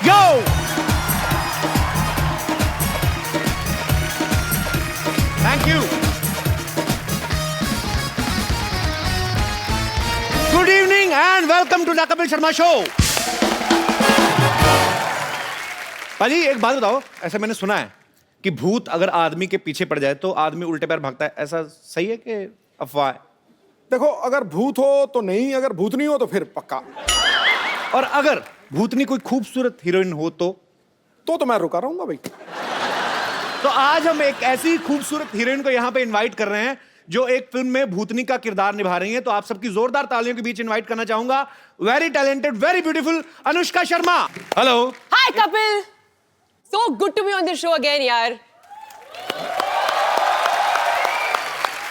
Yo! Thank you. Good evening and welcome to the Kapil Sharma Show. पाजी एक बात बताओ, ऐसा मैंने सुना है कि भूत अगर आदमी के पीछे पड़ जाए तो आदमी उल्टे पैर भागता है, ऐसा सही है कि अफवाह है? देखो, अगर भूत हो तो नहीं, अगर भूत नहीं हो तो फिर पक्का। और अगर भूतनी कोई खूबसूरत हीरोइन हो तो मैं रुका रहूंगा भाई। तो आज हम एक ऐसी खूबसूरत हीरोइन को यहाँ पे इनवाइट कर रहे हैं जो एक फिल्म में भूतनी का किरदार निभा रही हैं। तो आप सबकी जोरदार तालियों के बीच इनवाइट करना चाहूंगा very talented, very beautiful Anushka Sharma. Hello. Hi Kapil, so good to be on the show again, यार।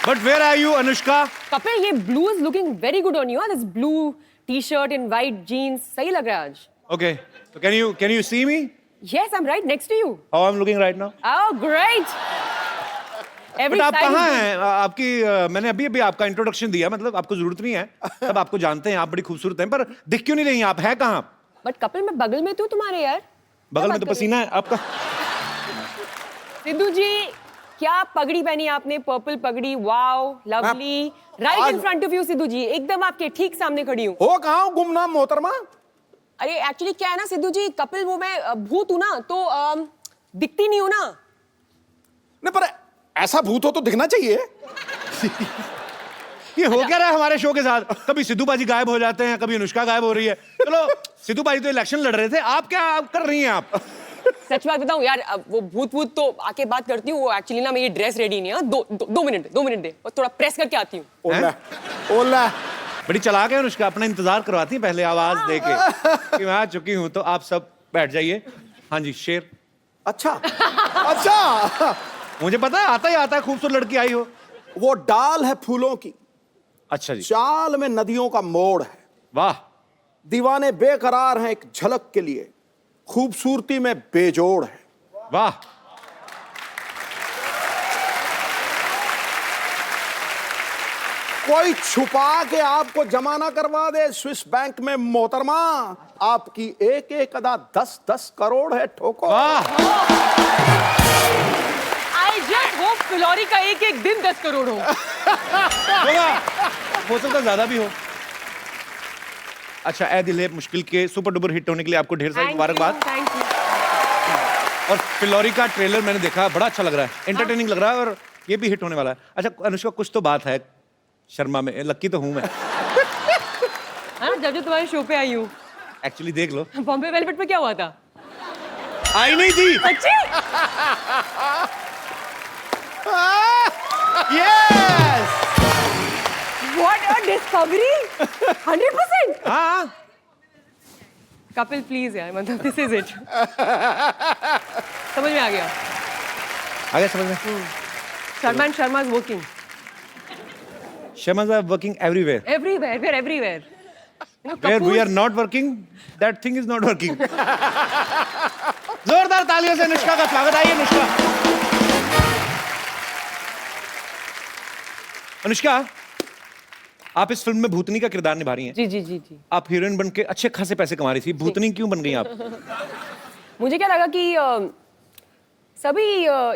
But where are you, Anushka? Kapil, ये blue is looking very good on you, huh? This blue t-shirt and white jeans, सही लग रहा है आज। Okay, so can you see me? Yes, I'm right next to you. How I'm looking right now? Oh, great. Every But आप side कहाँ is हैं? आपकी मैंने अभी आपका इंट्रोडक्शन दिया, मतलब आपको जरूरत नहीं है, सब आपको जानते हैं, आप बड़ी खूबसूरत हैं, पर दिख क्यों नहीं रही? आप है कहाँ? But कपिल, मैं बगल में तू तुम्हारे यार। बगल में तो पसीना है आपका। सिद्धू जी, क्या पगड़ी पहनी आपने? पर्पल पगड़ी, wow, lovely. Right in front of you Sidhu ji, एकदम आपके ठीक सामने खड़ी हूँ। हो कहाँ गुमनाम मोहतरमा? अरे एक्चुअली क्या है ना सिद्धू जी, कपिल वो मैं भूत हूँ ना, तो दिखती नहीं हूँ ना। नहीं, पर ऐसा भूत हो तो दिखना चाहिए। ये हो क्या रहा है हमारे शो के साथ? कभी सिद्धू बाजी गायब हो जाते हैं, कभी अनुष्का गायब हो रही है। चलो, सिद्धू बाजी तो इलेक्शन लड़ रहे थे, आप क्या कर रही हैं आप? सच बात बताऊं यार, अब वो भूत तो आके बात करती हूँ। वो एक्चुअली ना मेरी ड्रेस रेडी नहीं है। दो मिनट दे, और थोड़ा प्रेस करके आती हूँ। ओला बड़ी चालाक है अनुष्का, अपना इंतजार करवाती है पहले आवाज दे के कि मैं आ चुकी हूँ। तो आप सब बैठ जाइए। हाँ जी, शेर। अच्छा। मुझे पता है, आता है, खूबसूरत लड़की आई हो। वो डाल है फूलों की, अच्छा जी। चाल में नदियों का मोड़ है। वाह। दीवाने बेकरार हैं एक झलक के लिए, खूबसूरती में बेजोड़ है। वाह। कोई छुपा के आपको जमा ना करवा दे स्विस बैंक में मोहतरमा, आपकी एक एक अदा 10-10 करोड़ है। ठोको। वाह। आई जस्ट होप फिलौरी का एक दिन 10 करोड़ हो। हो सकता ज्यादा भी हो। अच्छा, ए दिल है मुश्किल के सुपर डुपर हिट होने के लिए आपको ढेर सारी मुबारकबाद। Thank you. और फिलौरी का ट्रेलर मैंने देखा, बड़ा अच्छा लग रहा है, एंटरटेनिंग लग रहा है, और ये भी हिट होने वाला है। अच्छा अनुष्का, कुछ तो बात है शर्मा में, लक्की तो हूं मैं। हाँ, जब तुम्हारे शो पे आई हूँ। एक्चुअली देख लो, बॉम्बे वेलवेट पे क्या हुआ था? आई नहीं थी। अच्छी। यस। What a discovery! 100%. हाँ। कपिल प्लीज यार, मतलब दिस इज इट। समझ में आ गया। आ गया समझ में? Sharma is working Shamas are working everywhere. everywhere. We're everywhere. You know, Where we Kapoor's- are not working, that thing is not working. जोरदार तालियों से अनुष्का का स्वागत। आइए अनुष्का। अनुष्का, आप इस फिल्म में भूतनी का किरदार निभा रही हैं। जी जी जी जी। आप हीरोइन बन के अच्छे खासे पैसे कमा रही थी, भूतनी क्यों बन गई आप? मुझे क्या लगा कि सभी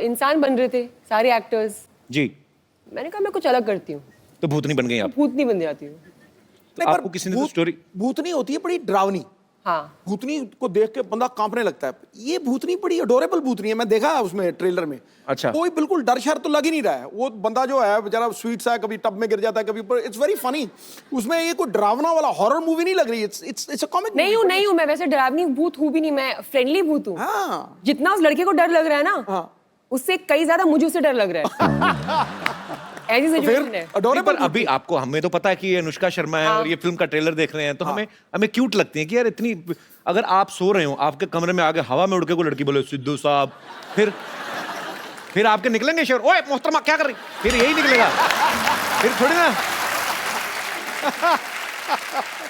इंसान बन रहे थे, सारे एक्टर्स। जी। मैंने कहा मैं कुछ अलग करती हूँ, तो भूतनी बन गई आप। भूत नहीं बन जाती हूँ। नहीं, पर आपको किसी ने तो स्टोरी। भूतनी होती है बड़ी डरावनी। हाँ, भूतनी को देख के बंदा कांपने लगता है। ये भूतनी बड़ी अडोरेबल भूतनी है, मैं देखा है उसमें ट्रेलर में। अच्छा। कोई बिल्कुल डर शर तो लग ही नहीं रहा है। वो बंदा जो है बेचारा स्वीट सा है, कभी टब में गिर जाता है, कभी ऊपर। It's very funny. उसमें ये कोई डरावना वाला हॉरर मूवी नहीं लग रही। It's a comic. नहीं हूँ मैं वैसे डरावनी भूत हूँ भी नहीं, मैं फ्रेंडली भूत हूँ। हाँ। जितना उस लड़के को डर लग रहा है ना, हाँ। उससे कई ज्यादा मुझे उससे डर लग रहा है। ऐसी सिचुएशन है। पर अभी आपको, हमें तो पता है कि ये अनुष्का शर्मा है और ये फिल्म का ट्रेलर देख रहे हैं, तो हमें क्यूट लगती है कि यार इतनी। अगर आप सो रहे हो, आपके कमरे में आगे हवा में उड़ के कोई लड़की बोले सिद्धू साहब, फिर आपके निकलेंगे शेर, ओए मोहतरमा क्या कर रही, फिर यही निकलेगा, फिर थोड़ी ना।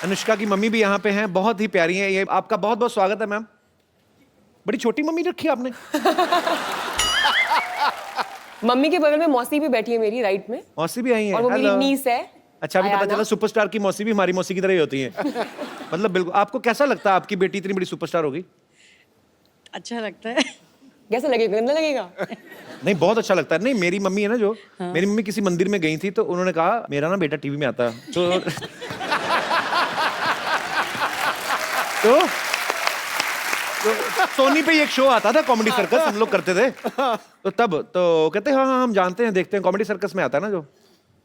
अनुष्का की मम्मी भी यहाँ पे हैं, बहुत ही प्यारी है। ये आपका बहुत बहुत स्वागत है मैम। बड़ी छोटी मम्मी रखी आपने। मम्मी के बगल में मौसी भी बैठी है मेरी राइट में, मौसी भी आई है, और वो मेरी नीस है। अच्छा, अभी पता आयाना। चला सुपरस्टार की मौसी भी हमारी मौसी की तरह ही होती है। मतलब बिल्कुल। आपको कैसा लगता है आपकी बेटी इतनी बड़ी सुपरस्टार होगी? अच्छा लगता है। कैसा लगेगा, गंदा लगेगा? नहीं, बहुत अच्छा लगता है। नहीं, मेरी मम्मी है ना जो, मेरी मम्मी किसी मंदिर में गई थी तो उन्होंने कहा मेरा ना बेटा टीवी में आता है तो सोनी पे एक शो आता था कॉमेडी सर्कस, हम लोग करते थे तो तब तो कहते हाँ हाँ हम जानते हैं, देखते हैं, कॉमेडी सर्कस में आता है ना जो।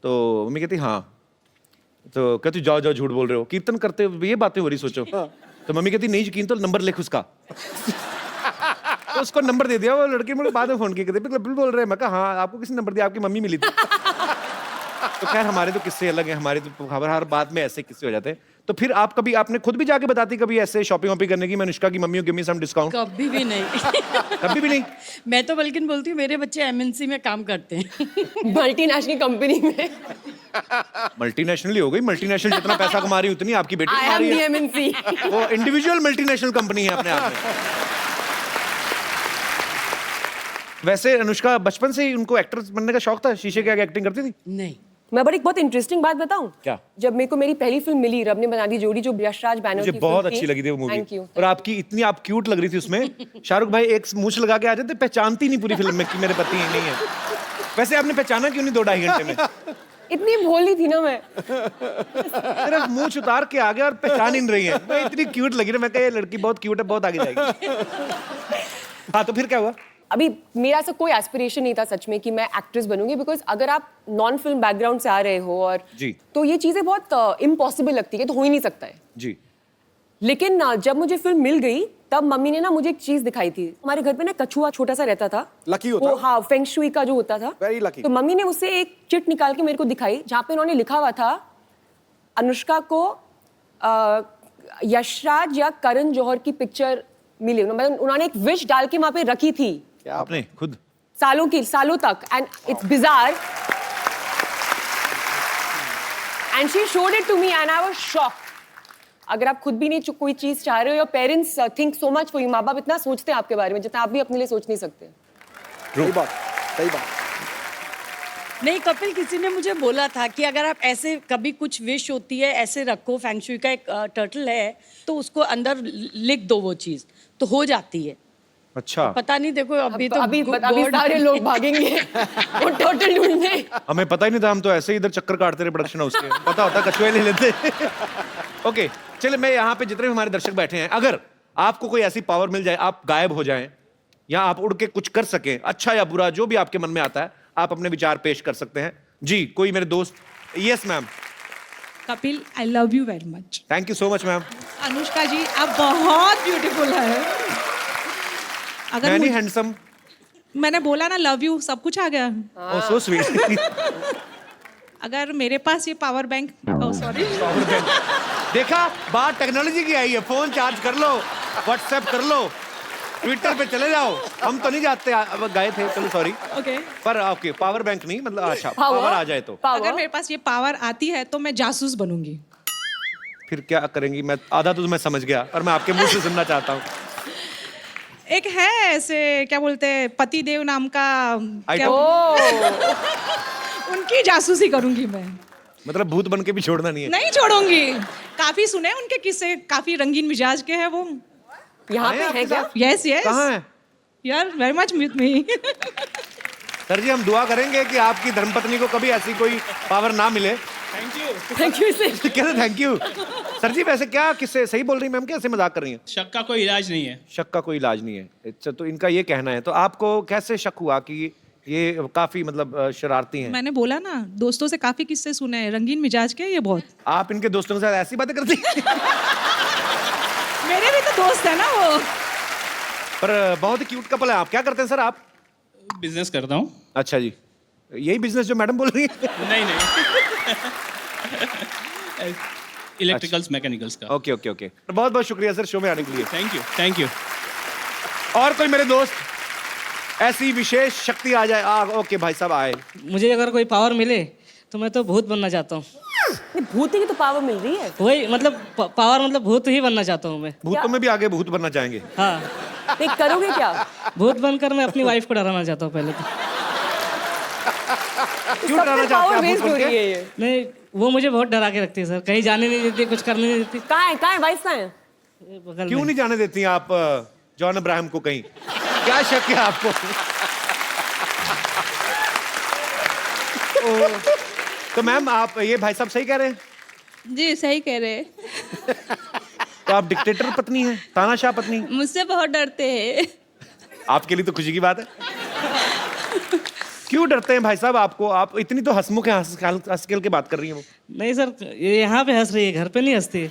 तो मम्मी कहती हाँ, तो कहती जाओ जाओ झूठ बोल रहे हो, कीर्तन करते हो ये बातें हो रही सोचो। तो मम्मी कहती नहीं यकीन तो नंबर लिख उसका तो उसको नंबर दे दिया। वो लड़की मुझे बाद में फोन किया, कहते बिल्कुल बोल रहे हैं। मैं कहा हाँ, आपको किसने नंबर दिया? आपकी मम्मी मिली थी। तो खैर हमारे तो किस्से अलग हैं, हमारे तो हर बात में ऐसे किस्से हो जाते हैं। तो फिर आप कभी, आपने खुद भी जाके बताती कभी ऐसे शॉपिंग वॉपिंग करने की, मैं अनुष्का की mummy give me some discount? कभी भी नहीं। कभी भी नहीं? मैं तो बल्कि बोलती हूँ मेरे बच्चे एमएनसी में काम करते हैं। मल्टीनेशनल कंपनी में। मल्टीनेशनल ही हो गई, मल्टीनेशनल जितना पैसा कमा रही उतनी आपकी बेटी आई कमा एम रही दी है। एमएनसी। वो इंडिविजुअल मल्टीनेशनल कंपनी है अपने आप में। वैसे अनुष्का बचपन से ही उनको एक्टर बनने का शौक था, शीशे के आगे एक्टिंग करती थी? नहीं। मैं बड़ी बहुत इंटरेस्टिंग बात बताऊं? क्या? जब मेरे को मेरी पहली फिल्म मिली, रब ने बना दी जोड़ी, जो यशराज बैनर मुझे की बहुत फिल्म अच्छी लगी थी वो मूवी। Thank you. और आपकी इतनी आप क्यूट लग रही थी उसमें। शाहरुख भाई एक मूंछ लगा के आ जाते, पहचानती नहीं पूरी फिल्म में कि मेरे पति नहीं है। वैसे आपने पहचाना क्यों नहीं 2-2.5 घंटे में? इतनी भोली थी ना मैं। सिर्फ मूंछ उतार के आ गया और पहचान ही नहीं रही है। मैं इतनी क्यूट लगी ना, मैं कहा ये लड़की बहुत क्यूट है, बहुत आगे जाएगी। हाँ, तो फिर क्या हुआ? अभी मेरा ऐसा कोई एस्पिरेशन नहीं था सच में कि मैं एक्ट्रेस बनूंगी, बिकॉज अगर आप नॉन फिल्म बैकग्राउंड से आ रहे हो और जी। तो ये चीजें बहुत इम्पॉसिबल लगती है, तो हो ही नहीं सकता है। जी। लेकिन जब मुझे फिल्म मिल गई तब मम्मी ने ना मुझे एक चीज दिखाई थी। हमारे घर पे ना कछुआ छोटा सा रहता था, लकी होता वो, हाँ, फेंग शुई का जो होता था। Very lucky. तो मम्मी ने उससे एक चिट निकाल के मेरे को दिखाई, जहाँ पे उन्होंने लिखा हुआ था अनुष्का को यशराज या करण जौहर की पिक्चर मिली। मतलब उन्होंने एक विश डाल के वहां पे रखी थी आपने खुद? सालों तक, and it's bizarre, and she showed it to me and I was shocked. अगर आप खुद भी नहीं कोई चीज चाह रहे हो, your parents think so much for you, माँ बाप इतना सोचते हैं आपके बारे में जितना आप भी अपने लिए सोच नहीं सकते। सही बात, सही बात। नहीं कपिल, किसी ने मुझे बोला था कि अगर आप ऐसे कभी कुछ विश होती है ऐसे रखो, फैंगशुई का एक टर्टल है तो उसको अंदर लिख दो, वो चीज तो हो जाती है। अच्छा। पता नहीं, देखो अभी तो अभी सारे लोग भागेंगे वो टोटल ढूंढने। हमें पता ही नहीं था, हम तो ऐसे ही इधर चक्कर काटते रहे प्रोडक्शन हाउस के। पता होता कछुए ले लेते। ओके, चलिए, मैं यहाँ पे जितने भी हमारे दर्शक बैठे हैं, अगर आपको कोई ऐसी पावर मिल जाए, आप गायब हो जाएं या आप उड़ के कुछ कर सकें, अच्छा या बुरा, जो भी आपके मन में आता है, आप अपने विचार पेश कर सकते हैं। जी, कोई मेरे दोस्त? Yes ma'am. Kapil, I love you very much. Thank you so much ma'am. Anushka ji, आप बहुत ब्यूटीफुल है। अगर मैनी मुझे- हैंडसम। मैंने बोला ना लव यू, सब कुछ आ गया। ओह सो स्वीट। अगर मेरे पास ये पावर बैंक, सॉरी, देखा, बात टेक्नोलॉजी की आई है। फोन चार्ज कर लो, व्हाट्सएप कर लो, ट्विटर पे चले जाओ। हम तो नहीं जाते, अब गए थे, चलो सॉरी। ओके। पर ओके, पावर बैंक नहीं, मतलब अच्छा पावर आ जाए तो। अगर मेरे पास ये पावर आती है तो मैं जासूस बनूंगी। फिर क्या करेंगी? मैं आधा तो मैं समझ गया, पर मैं आपके मुंह से सुनना चाहता हूँ। एक है ऐसे, क्या बोलते हैं, पतिदेव नाम का, क्या, उनकी जासूसी करूंगी मैं। मतलब भूत बन के भी छोड़ना नहीं है। नहीं छोड़ूंगी। काफी सुने उनके किस्से, काफी रंगीन मिजाज के हैं वो। यहाँ पे है क्या? Yes yes. कहाँ है? यार very much with me. Sir जी, हम दुआ करेंगे कि आपकी धर्मपत्नी को कभी ऐसी कोई पावर ना मिले। थैंक यू से। कैसे थैंक यू? सर जी, वैसे क्या किससे सही बोल रही मैम, कैसे मजाक कर रही हैं? शक का कोई इलाज नहीं है। शक का कोई इलाज नहीं है। अच्छा, तो इनका ये कहना है, तो आपको कैसे शक हुआ कि ये काफी मतलब शरारती हैं? मैंने बोला ना, दोस्तों से काफी किस्से सुने हैं, रंगीन मिजाज के ये बहुत। आप इनके दोस्तों के साथ ऐसी बातें करती हैं? मेरे भी तो दोस्त है ना वो। पर बहुत ही क्यूट कपल है। आप क्या करते हैं सर आप? बिजनेस करता हूँ। अच्छा जी, यही बिजनेस जो मैडम बोल रही है? नहीं नहीं। इलेक्ट्रिकल्स मैकेनिकल्स का। ओके ओके ओके, बहुत बहुत शुक्रिया सर शो में आने के लिए। Thank you thank you. और कोई मेरे दोस्त ऐसी विशेष शक्ति आ जाए? ओके भाई साहब आए। मुझे अगर कोई पावर मिले तो मैं तो भूत बनना चाहता हूँ। भूत की तो पावर मिल रही है। वही मतलब पावर, मतलब भूत ही बनना चाहता हूँ मैं। भूतों में भी आगे भूत बनना चाहेंगे? हाँ, नहीं करोगे क्या? भूत बनकर मैं अपनी वाइफ को डराना चाहता हूँ पहले तो। क्यों डराना चाहते पावर हैं आप वेस्ट भूत हो बन रही के? है ये। नहीं, वो मुझे बहुत डरा के रखती है सर, कहीं जाने नहीं देती, कुछ करने नहीं देती। कहाँ है वाइफ कहाँ है? बगल क्यों में। नहीं जाने देती आप? जॉन अब्राहम को कहीं? क्या शक है आपको? तो मैम आप ये भाई साहब सही कह रहे हैं? जी सही कह रहे हैं। तो आप डिक्टेटर पत्नी हैं, तानाशाह पत्नी? मुझसे बहुत डरते हैं। आपके लिए तो खुशी की बात है। क्यों डरते हैं भाई साहब आपको? आप इतनी तो हंसमुख है, हंस खेल के बात कर रही हैं वो। नहीं सर, ये यहाँ पे हंस रही है, घर पे नहीं हंसती।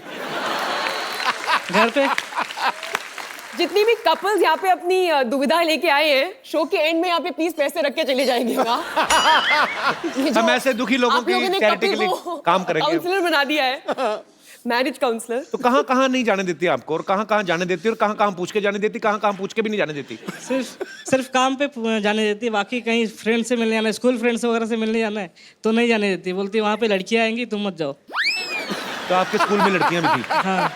घर पे जितनी भी कपल्स यहाँ पे अपनी दुविधा लेके आए हैं, शो के एंड में यहाँ पे प्लीज पैसे रख के चले जाएंगे। हम ऐसे दुखी लोगों की चैरिटी के लिए काम करेंगे। काउंसलर बना दिया है, मैरिज काउंसलर। तो कहाँ कहाँ नहीं जाने देती आपको, और कहाँ कहाँ जाने देती, और कहाँ कहाँ पूछ के जाने देती, कहाँ कहाँ पूछ के भी नहीं जाने देती? सिर्फ काम पे जाने देती है, बाकी कहीं फ्रेंड से मिलने जाना है, स्कूल फ्रेंड्स वगैरह से मिलने जाना है तो नहीं जाने देती। बोलती वहाँ पे लड़कियाँ आएंगी, तुम मत जाओ। तो आपके स्कूल में लड़कियां भी थी? हाँ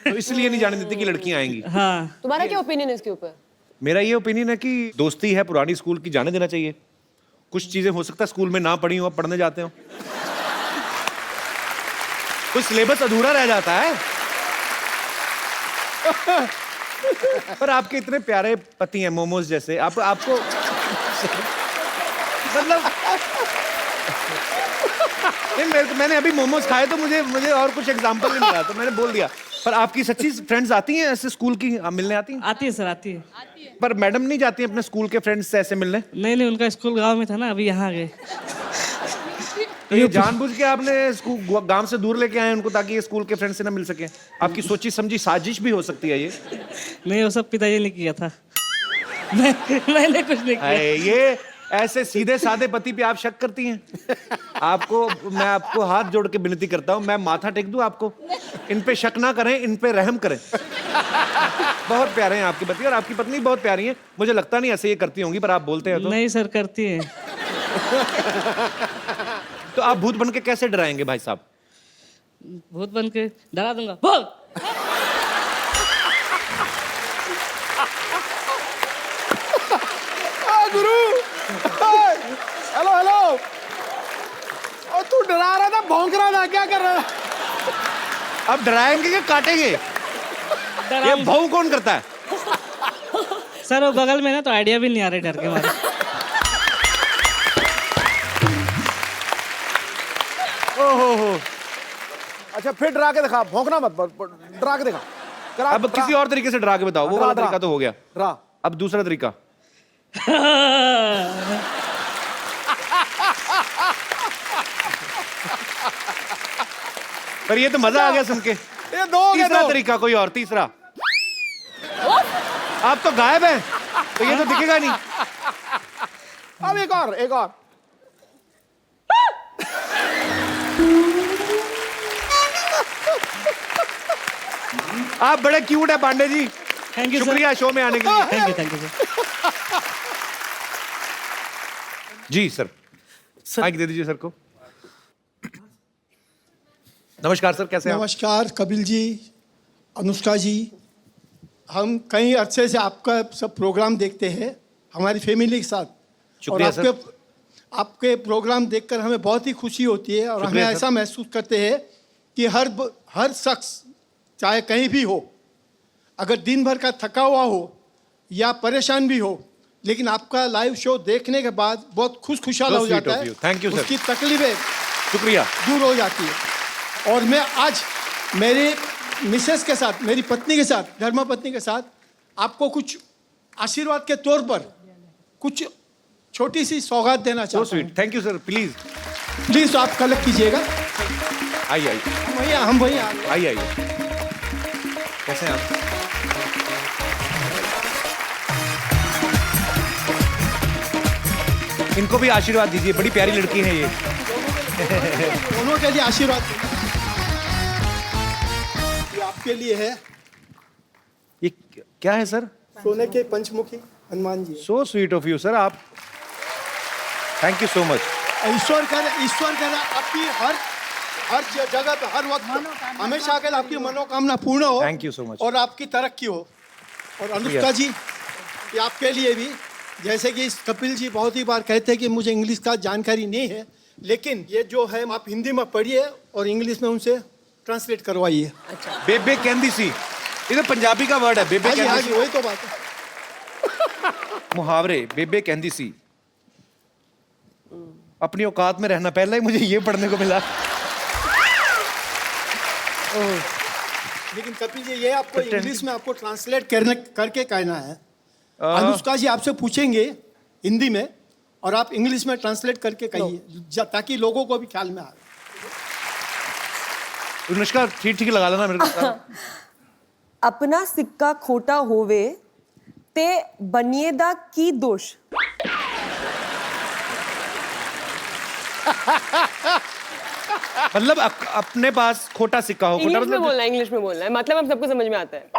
तो इसलिए नहीं जाने देती कि लड़कियां आएंगी? हाँ। तुम्हारा क्या ओपिनियन है इसके ऊपर? मेरा ये ओपिनियन है कि दोस्ती है पुरानी स्कूल की, जाने देना चाहिए। कुछ चीजें हो सकता है स्कूल में ना पढ़ी हो, अब पढ़ने जाते हो, कुछ सिलेबस अधूरा रह जाता है। पर आपके इतने प्यारे पति हैं, मोमोज जैसे, आपको मतलब नहीं, मैंने अभी मोमोज खाए तो मुझे और कुछ एग्जांपल नहीं मिला, तो मैंने बोल दिया। पर आपकी सच्ची फ्रेंड्स आती हैं ऐसे स्कूल की मिलने आती हैं? आती है सर, आती है। पर मैडम नहीं जाती हैं अपने स्कूल के फ्रेंड्स से ऐसे मिलने? नहीं, उनका स्कूल गांव में था ना, अभी यहाँ आ गए। तो ये जानबूझ के आपने स्कूल गांव से दूर लेके आए उनको, ताकि ये स्कूल के फ्रेंड से ना मिल सके? आपकी सोची समझी साजिश भी हो सकती है ये? मैं वो सब पिताजी ने किया था। मैंने कुछ नहीं किया। ये ऐसे सीधे साधे पति पे आप शक करती हैं? मैं आपको हाथ जोड़ के विनती करता हूं, मैं माथा टेक दूं आपको? इन पे शक ना करें, इन पे रहम करें। बहुत प्यारे हैं आपके पति, और आपकी पत्नी बहुत प्यारी है। मुझे लगता नहीं ऐसे ये करती होंगी, पर आप बोलते हैं तो। नहीं सर, करती है। तो आप भूत बन के कैसे डराएंगे भाई साहब? भूत बन के डरा दूंगा। बोल। गुरु, हेलो। और तू डरा रहा था, भौंक रहा था, क्या कर रहा है? अब डराएंगे कि काटेंगे? ये भाव कौन करता है? सर वो बगल में ना, तो आइडिया भी नहीं आ रही डर के मारे। ओहो। अच्छा फिर डरा के दिखा, भौंकना मत, डरा के दिखा। अब किसी और तरीके से डरा के बताओ। वो वाला तरीका तो हो गया, डरा। अब दूसरा तरीका। पर ये तो मजा आ गया सुन के। ये दो तीसरा तरीका कोई और, तीसरा। आप तो गायब हैं, तो ये तो दिखेगा नहीं। अब एक और। आप बड़े क्यूट है Pandey ji. Thank you sir. शुक्रिया शो में आने के लिए। Thank you sir. जी सर, माइक दे दीजिए सर को। नमस्कार सर, कैसे हैं आप? नमस्कार कपिल जी, अनुष्का जी। हम कई अरसे से आपका सब प्रोग्राम देखते हैं हमारी फैमिली के साथ, और शुक्रिया सर। आपके प्रोग्राम देखकर हमें बहुत ही खुशी होती है, और हमें शुक्रिया सर। ऐसा महसूस करते हैं कि हर शख्स चाहे कहीं भी हो, अगर दिन भर का थका हुआ हो या परेशान भी हो, लेकिन आपका लाइव शो देखने के बाद बहुत खुशहाल हो जाता है। Thank you sir. उसकी तकलीफें शुक्रिया। दूर हो जाती है। और मैं आज मेरे मिसेस के साथ, मेरी पत्नी के साथ, धर्मपत्नी के साथ आपको कुछ आशीर्वाद के तौर पर कुछ छोटी सी सौगात देना सो चाहता हूँ। Sweet, thank you sir. Please please आप कलेक्ट कीजिएगा। आइए हम भैया आइए। कैसे हैं आप? इनको भी आशीर्वाद दीजिए, बड़ी प्यारी लड़की है ये। दोनों के लिए आशीर्वाद ये आपके लिए है। ये क्या है सर? सोने के पंचमुखी Hanuman ji. So sweet of you sir. आप थैंक यू सो मच। ईश्वर करे आपकी हर जगह पे, हर वक्त, हमेशा के आपकी मनोकामना पूर्ण हो। Thank you so much. और आपकी तरक्की हो। और अनुष्का जी, ये आपके लिए भी, जैसे कि कपिल जी बहुत ही बार कहते हैं कि मुझे इंग्लिश का जानकारी नहीं है, लेकिन ये जो है आप हिंदी में पढ़िए और इंग्लिश में उनसे ट्रांसलेट करवाइए। बेबे कहंदी सी ये तो पंजाबी का वर्ड है बेबे हाँ जी कहंदी सी वही तो बात है। मुहावरे बेबे कहंदी सी अपनी औकात में रहना पहले ही मुझे ये पढ़ने को मिला लेकिन कपिल जी ये आपको इंग्लिश में आपको ट्रांसलेट करके कहना है। अनुष्का जी आपसे पूछेंगे हिंदी में और आप इंग्लिश में ट्रांसलेट करके कहिए ताकि लोगों को भी ख्याल में आए। अनुष्का ठीक ठीक लगा लेना मेरे को अपना सिक्का खोटा होवे ते बनिएदा की दोष। मतलब अपने पास खोटा सिक्का हो खोटा इंग्लिश में मतलब बोलना है, इंग्लिश में बोलना है, मतलब हम सबको समझ में आता है।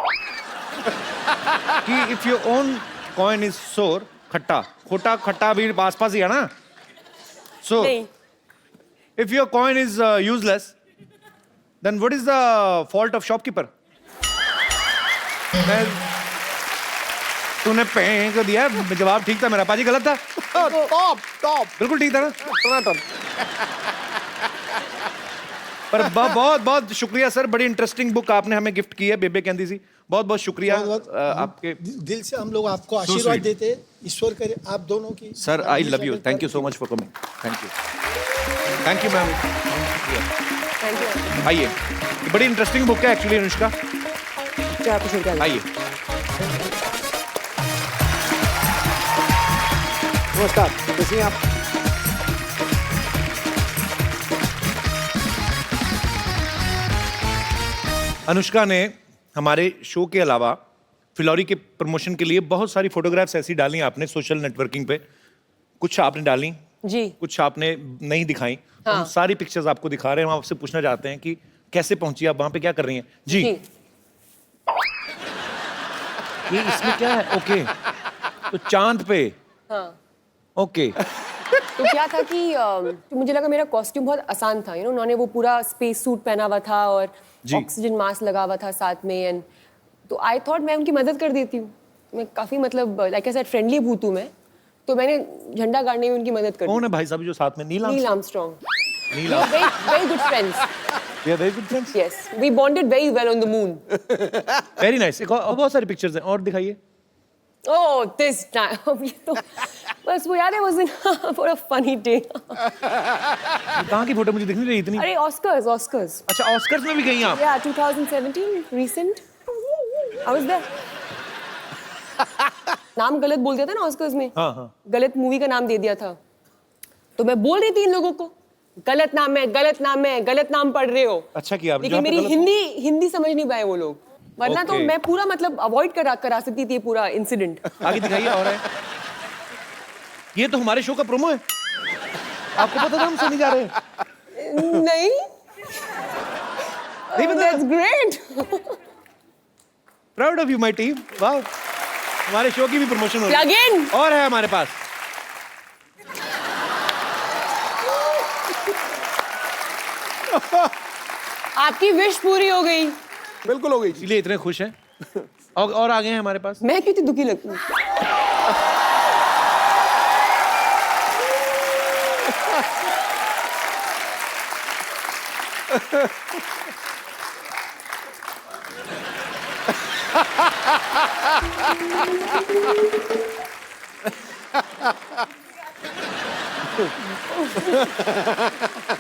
कि if your own coin is सोर खट्टा खोटा खट्टा भी पास पास ही है ना सो नहीं, if your coin is useless then what is the fault of shopkeeper तूने फेंक दिया जवाब ठीक था मेरा पाजी गलत था टॉप टॉप बिल्कुल ठीक था ना टनाटन। पर बहुत बहुत शुक्रिया सर बड़ी इंटरेस्टिंग बुक आपने हमें गिफ्ट की है बेबे कहंदी सी बहुत बहुत शुक्रिया आपके दिल से हम लोग आपको आशीर्वाद देते हैं। ईश्वर करे आप दोनों की। Sir I love you thank you so much for coming thank you ma'am thank you. आइए ये बड़ी इंटरेस्टिंग बुक है एक्चुअली अनुष्का क्या कुछ क्या आइए नमस्कार, कैसी हैं आप? अनुष्का ने हमारे शो के अलावा फिलौरी के प्रमोशन के लिए बहुत सारी फोटोग्राफ्स ऐसी डाली आपने सोशल नेटवर्किंग पे कुछ आपने डाली जी। कुछ आपने नहीं दिखाई हाँ। हम सारी पिक्चर्स आपको दिखा रहे हैं हम आपसे पूछना चाहते हैं कि कैसे पहुंची आप वहां पे क्या कर रही हैं जी ये इसमें क्या है ओके तो चांद पे हाँ। ओके तो क्या था कि तो मुझे लगा मेरा कॉस्ट्यूम बहुत आसान था, उन्होंने वो पूरा स्पेस सूट पहना हुआ था और जी। ऑक्सीजन मास्क लगा हुआ था साथ में एंड तो आई थॉट मैं उनकी मदद कर देती हूँ। मैं काफ़ी मतलब लाइक आई सेड फ्रेंडली भूत हूँ मैं, तो मैंने झंडा गाड़ने में उनकी मदद कर दी। कौन है भाई साहब जो साथ में Neil Neil Armstrong. Neil Very good friends. We are very good friends Yes, we bonded very well on the moon. Very nice एक और बहुत सारी पिक्चर्स हैं और दिखाइए Oh, this time. ये तो बस वो याद है was for a funny day. कहाँ की फोटो मुझे दिख नहीं रही इतनी अरे Oscars. अच्छा ऑस्कर्स में भी गई आप Yeah, 2017, recent. I was there. नाम गलत बोल दिया था ना ऑस्कर्स में। हाँ हाँ गलत मूवी का नाम दे दिया था, तो मैं बोल रही थी इन लोगों को गलत नाम है, गलत नाम पढ़ रहे हो। अच्छा किया आपने, लेकिन जहाँ पे मेरी गलत- हिंदी समझ नहीं पाए वो लोग, वरना तो Okay. मैं पूरा मतलब अवॉइड करा सकती थी ये पूरा इंसिडेंट। आगे दिखाइए और है ये तो हमारे शो का प्रोमो है आपको पता था हम सुनने जा रहे हैं नहीं, That's great. Proud of you my team वाह हमारे शो की भी प्रमोशन हो रही Plug in. है और है हमारे पास आपकी विश पूरी हो गई। बिल्कुल हो गई जी। इसलिए इतने खुश हैं और आगे हैं हमारे पास मैं क्यों इतनी दुखी लगती हूँ?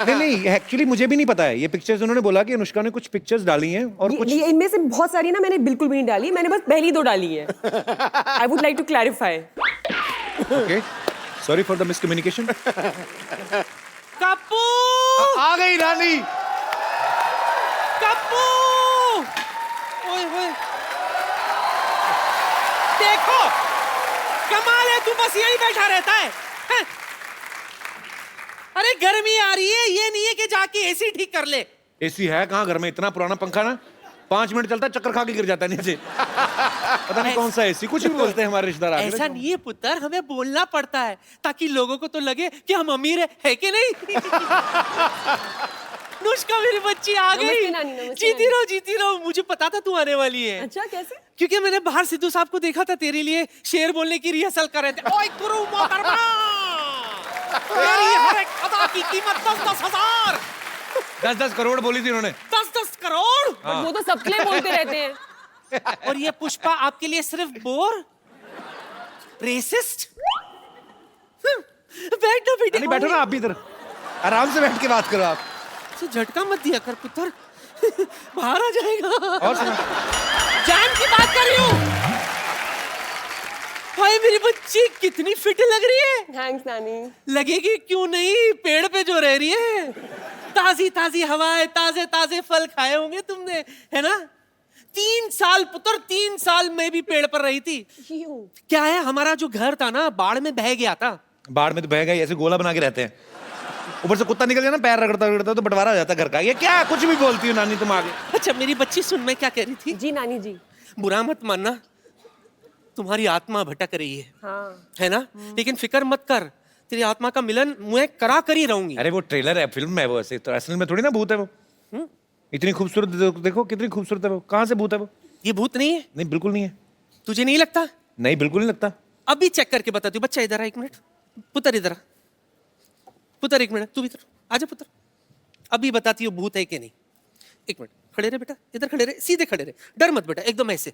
नहीं एक्चुअली मुझे भी नहीं पता है ये पिक्चर्स उन्होंने बोला कि अनुष्का ने कुछ पिक्चर्स डाली हैं और कुछ ये इनमें से बहुत सारी ना मैंने बिल्कुल भी नहीं डाली, मैंने बस पहली दो डाली है। I would like to clarify. Okay sorry for the miscommunication Kappu आ गई नानी कप्पू ओए ओए देखो कमाल है, तू बस यही बैठा रहता है हैं? अरे गर्मी आ रही है, ये नहीं है कि जाके एसी ठीक कर ले। एसी है कहाँ घर में इतना पुराना पंखा ना 5 मिनट चलता है चक्कर खा के गिर जाता है नीचे पता नहीं कौन सा एसी कुछ भी बोलते हैं हमारे रिश्तेदार आके। ऐसा नहीं है पुत्र, हमें बोलना पड़ता है ताकि लोगों को तो लगे कि हम अमीर है कि नहीं। नुष्का मेरी बच्ची आ नमस्ते गई। नानी, नमस्ते जीती रहो, मुझे पता था तू आने वाली है। अच्छा कैसे? क्योंकि मैंने बाहर सिद्धू साहब को देखा था तेरे लिए शेर बोलने की रिहर्सल कर रहे थे। ओए गुरु मोहतरमा तेरी हर एक अदा की कीमत 10,000 10 करोड़ बोली थी उन्होंने 10 करोड़। बट वो तो सबके लिए बोलते रहते हैं। और ये पुष्पा आपके लिए सिर्फ बोर, रेसिस्ट। बैठो बेटे, नहीं बैठो ना आप भी इधर, आराम से बैठ के बात करो आप। तो झटका मत दिया कर पुत्र, बाहर आ जाएगा। और सुना, जान की बात कर रही हूँ। भाई मेरी बच्ची कितनी फिट लग रही है। थैंक्स नानी। लगेगी क्यों नहीं, पेड़ पे जो रह रही है। ताजी ताजी हवाएं, ताजे ताजे फल खाए होंगे तुमने, है ना। 3 साल पुत्र, 3 साल मैं भी पेड़ पर रही थी। क्या है, हमारा जो घर था ना बाढ़ में बह गया था। बाढ़ में तो बह गए, ऐसे गोला बना के रहते हैं, ऊपर से कुत्ता निकल जाए ना, पैर रगड़ता रगड़ता तो बंटवारा हो जाता घर का। ये क्या कुछ भी बोलती हो नानी तुम आगे। अच्छा मेरी बच्ची सुन, मैं क्या कह रही थी। जी नानी जी। बुरा मत मानना, तुम्हारी आत्मा भटक रही है, हाँ। है ना। लेकिन फिक्र मत कर, तेरी आत्मा का मिलन मैं करा कर ही रहूंगी। अरे वो ट्रेलर है, फिल्म है वो, ऐसे तो असल में थोड़ी ना भूत है वो। इतनी खूबसूरत देखो कितनी खूबसूरत है वो, कहाँ से भूत है वो। ये भूत नहीं है, नहीं बिल्कुल नहीं है। तुझे नहीं लगता। नहीं बिल्कुल नहीं लगता। अभी चेक करके बताती हूँ। बच्चा इधर आ, 1 मिनट। पुत्र इधर आ, पुत्र 1 मिनट, तू भी इधर आजा पुत्र। अभी बताती हूँ भूत है कि नहीं। 1 मिनट खड़े रहे बेटा, इधर खड़े रहे, सीधे खड़े रहे, डर मत बेटा, एकदम ऐसे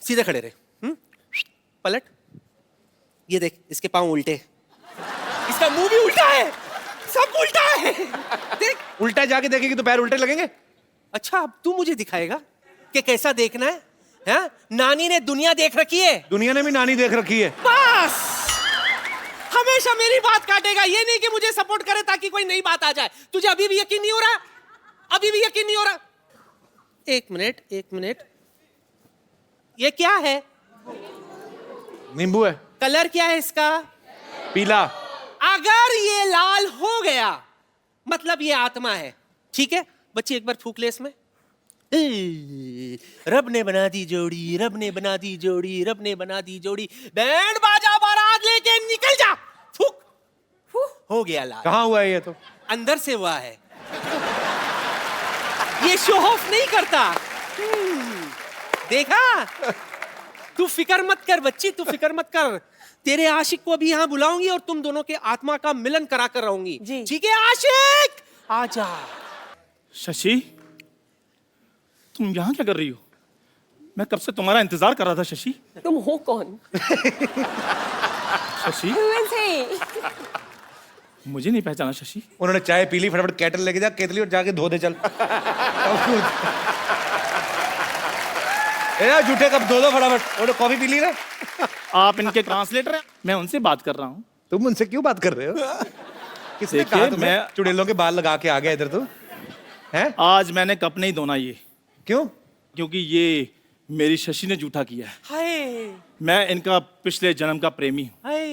सीधे खड़े रहे। पलट, ये देख इसके पांव उल्टे, इसका मुंह भी उल्टा है, सब उल्टा है। देख उल्टा जाके देखेगी तो पैर उल्टे लगेंगे। अच्छा अब तू मुझे दिखाएगा कि कैसा देखना है, हैं? नानी ने दुनिया देख रखी है। दुनिया ने भी नानी देख रखी है। बस हमेशा मेरी बात काटेगा, ये नहीं कि मुझे सपोर्ट करे ताकि कोई नई बात आ जाए। तुझे अभी भी यकीन नहीं हो रहा, अभी भी यकीन नहीं हो रहा। 1 मिनट 1 मिनट, ये क्या है। नींबू है। कलर क्या है इसका। पीला। अगर ये लाल हो गया मतलब ये आत्मा है, ठीक है। बच्ची एक बार फूक ले इसमें। रब ने बना दी जोड़ी, रब ने बना दी जोड़ी, रब ने बना दी जोड़ी, बैंड बाजा बारात लेके निकल जा। फूक, हो गया लाल। कहाँ हुआ है ये तो। अंदर से हुआ है, ये शो ऑफ नहीं करता। देखा, तू फिक्र मत कर बच्ची, तू फिक्र मत कर। तेरे आशिक को अभी यहाँ बुलाऊंगी और तुम दोनों के आत्मा का मिलन करा कर रहूंगी। ठीक है आशिक, आजा। शशि, तुम यहाँ क्या कर रही हो? मैं कब से तुम्हारा इंतजार कर रहा था शशि। तुम हो कौन? Shashi, Who is he? मुझे नहीं पहचाना शशि। उन्होंने चाय पी ली, फटाफट केटल लेके जा केतली और जाके धो दे चल। ए झूठे कब धो दो फटाफट, और कॉफी पी ली ना। आप इनके ट्रांसलेटर हैं, मैं उनसे बात कर रहा हूँ। तुम उनसे क्यों बात कर रहे हो? किसने देखिए, कहा तुम्हें मैं- चुड़ैलों के बाल लगा के आ गया इधर तो, हैं? आज मैंने कप नहीं धोना ये, क्यों? क्योंकि ये मेरी शशि ने झूठा किया है। हाय मैं इनका पिछले जन्म का प्रेमी हूँ। हाय,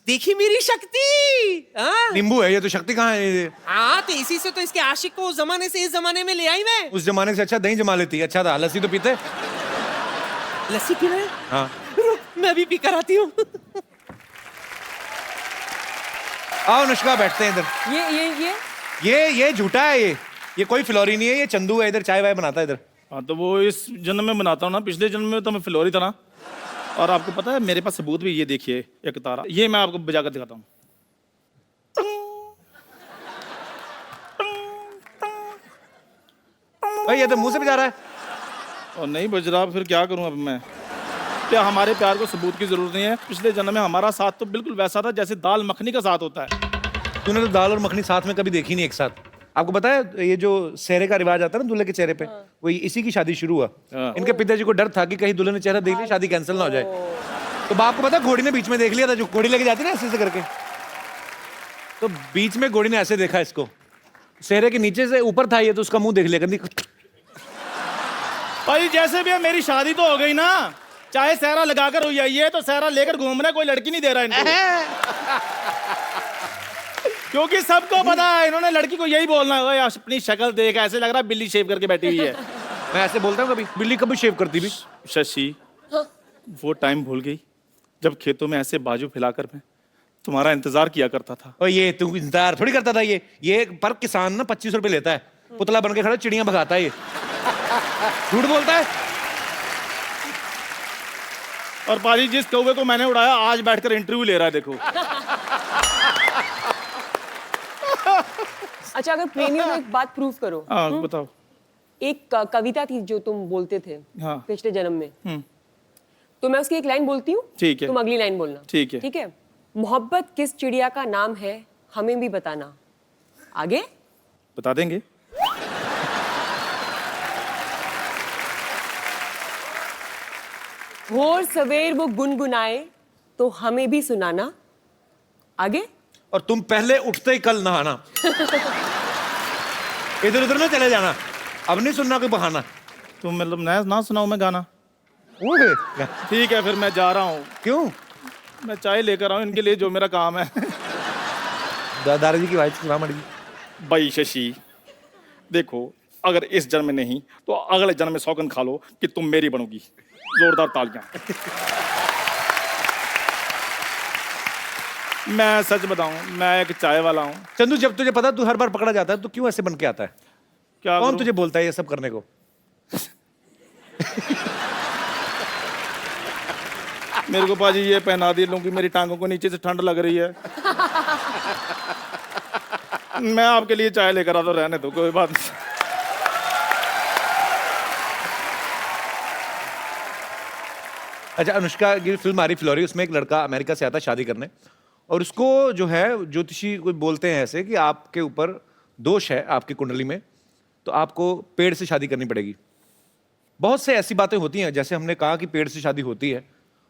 देखी मेरी शक्ति। हाँ? नींबू है ये तो, शक्ति कहाँ है ये? हाँ तो इसी से तो इसके आशिक को उस जमाने से इस जमाने में ले आई मैं। उस जमाने से अच्छा दही जमा लेती, अच्छा था, लस्सी तो पीते। लस्सी पी रहे हैं? हाँ रुक, मैं भी पी कर आती हूँ। आओ अनुष्का, बैठते हैं इधर। ये झूठा है ये कोई फिलौरी नहीं है, ये चंदू है, इधर चाय वाय बनाता है इधर। हाँ तो वो इस जन्म में बनाता हूँ ना, पिछले जन्म में तो मैं फिलौरी था ना। और आपको पता है मेरे पास सबूत भी, ये देखिए एक तारा, ये मैं आपको बजाकर दिखाता हूँ। भाई ये तो मुंह से बजा रहा है। और नहीं बज रहा, फिर क्या करूं अब मैं। क्या हमारे प्यार को सबूत की जरूरत नहीं है। पिछले जन्म में हमारा साथ तो बिल्कुल वैसा था जैसे दाल मखनी का साथ होता है। तूने तो दाल और मखनी साथ में कभी देखी नहीं एक साथ। आपको पता है ये जो सेहरे का रिवाज आता है ना दूल्हे के चेहरे पे, वो इसी की शादी शुरू हुआ। इनके पिताजी को डर था कि कहीं दूल्हे ने चेहरा देख लिया शादी कैंसिल ना हो जाए। तो बाप को पता है घोड़ी ने बीच में देख लिया था, जो घोड़ी लेके जाती है ना ऐसे करके, तो बीच में घोड़ी ने ऐसे देखा इसको, सेहरे के नीचे से ऊपर था ये, तो उसका मुंह देख लिया कहती भाई जैसे भी है मेरी शादी तो हो गई ना, चाहे सहरा लगाकर हुई है, ये तो सहरा लेकर घूम रहा है, कोई लड़की नहीं दे रहा इनको। क्योंकि सबको पता है इन्होंने लड़की को यही बोलना है, अपनी शक्ल देख ऐसे लग रहा है बिल्ली शेव करके बैठी हुई है। मैं ऐसे बोलता हूँ कभी, बिल्ली कभी शेव करती भी। शशि, वो टाइम भूल गई जब खेतों में ऐसे बाजू फैलाकर मैं तुम्हारा इंतजार किया करता था। और ये तू इंतजार थोड़ी करता था, ये पर किसान ना 25 रुपए लेता है, पुतला बन के खड़ा चिड़ियां भगाता है ये। झूठ बोलता है। और पाजी जिस कौवे को मैंने उड़ाया आज बैठकर इंटरव्यू ले रहा है, देखो। अच्छा अगर प्रेमी हो तो एक बात प्रूव करो। हाँ बताओ। एक कविता थी जो तुम बोलते थे हाँ। पिछले जन्म में, तो मैं उसकी एक लाइन बोलती हूँ, ठीक है। तुम अगली लाइन बोलना। ठीक है। ठीक है। मोहब्बत किस चिड़िया का नाम है, हमें भी बताना। आगे बता देंगे। भोर सवेर वो गुनगुनाए तो हमें भी सुनाना। आगे और तुम पहले उठते ही कल नहाना। इधर उधर ना चले जाना, अब नहीं सुनना कोई बहाना। तुम मतलब ना सुनाओ मैं गाना। ओए, ठीक है फिर मैं जा रहा हूँ। क्यों? मैं चाय लेकर आऊँ इनके लिए, जो मेरा काम है। दादाजी की वाइफ सुना मड़ी। भाई शशि, देखो अगर इस जन्म में नहीं तो अगले जन्म में सौगंध खा लो कि तुम मेरी बनोगी। जोरदार तालियां। मैं सच बताऊं, मैं एक चाय वाला हूं। चंदू, जब तुझे पता तू हर बार पकड़ा जाता है तो क्यों ऐसे बन के आता है? क्या कौन करूं? तुझे बोलता है ये सब करने को? मेरे को पाजी ये पहना दी लूंगी, मेरी टांगों को नीचे से ठंड लग रही है। मैं आपके लिए चाय लेकर आता, रहने दो, कोई बात नहीं। अच्छा, अनुष्का की फिल्म आ रही फ्लोरी, उसमें एक लड़का अमेरिका से आता है शादी करने, और उसको जो है ज्योतिषी कोई बोलते हैं ऐसे कि आपके ऊपर दोष है आपकी कुंडली में, तो आपको पेड़ से शादी करनी पड़ेगी। बहुत से ऐसी बातें होती हैं, जैसे हमने कहा कि पेड़ से शादी होती है,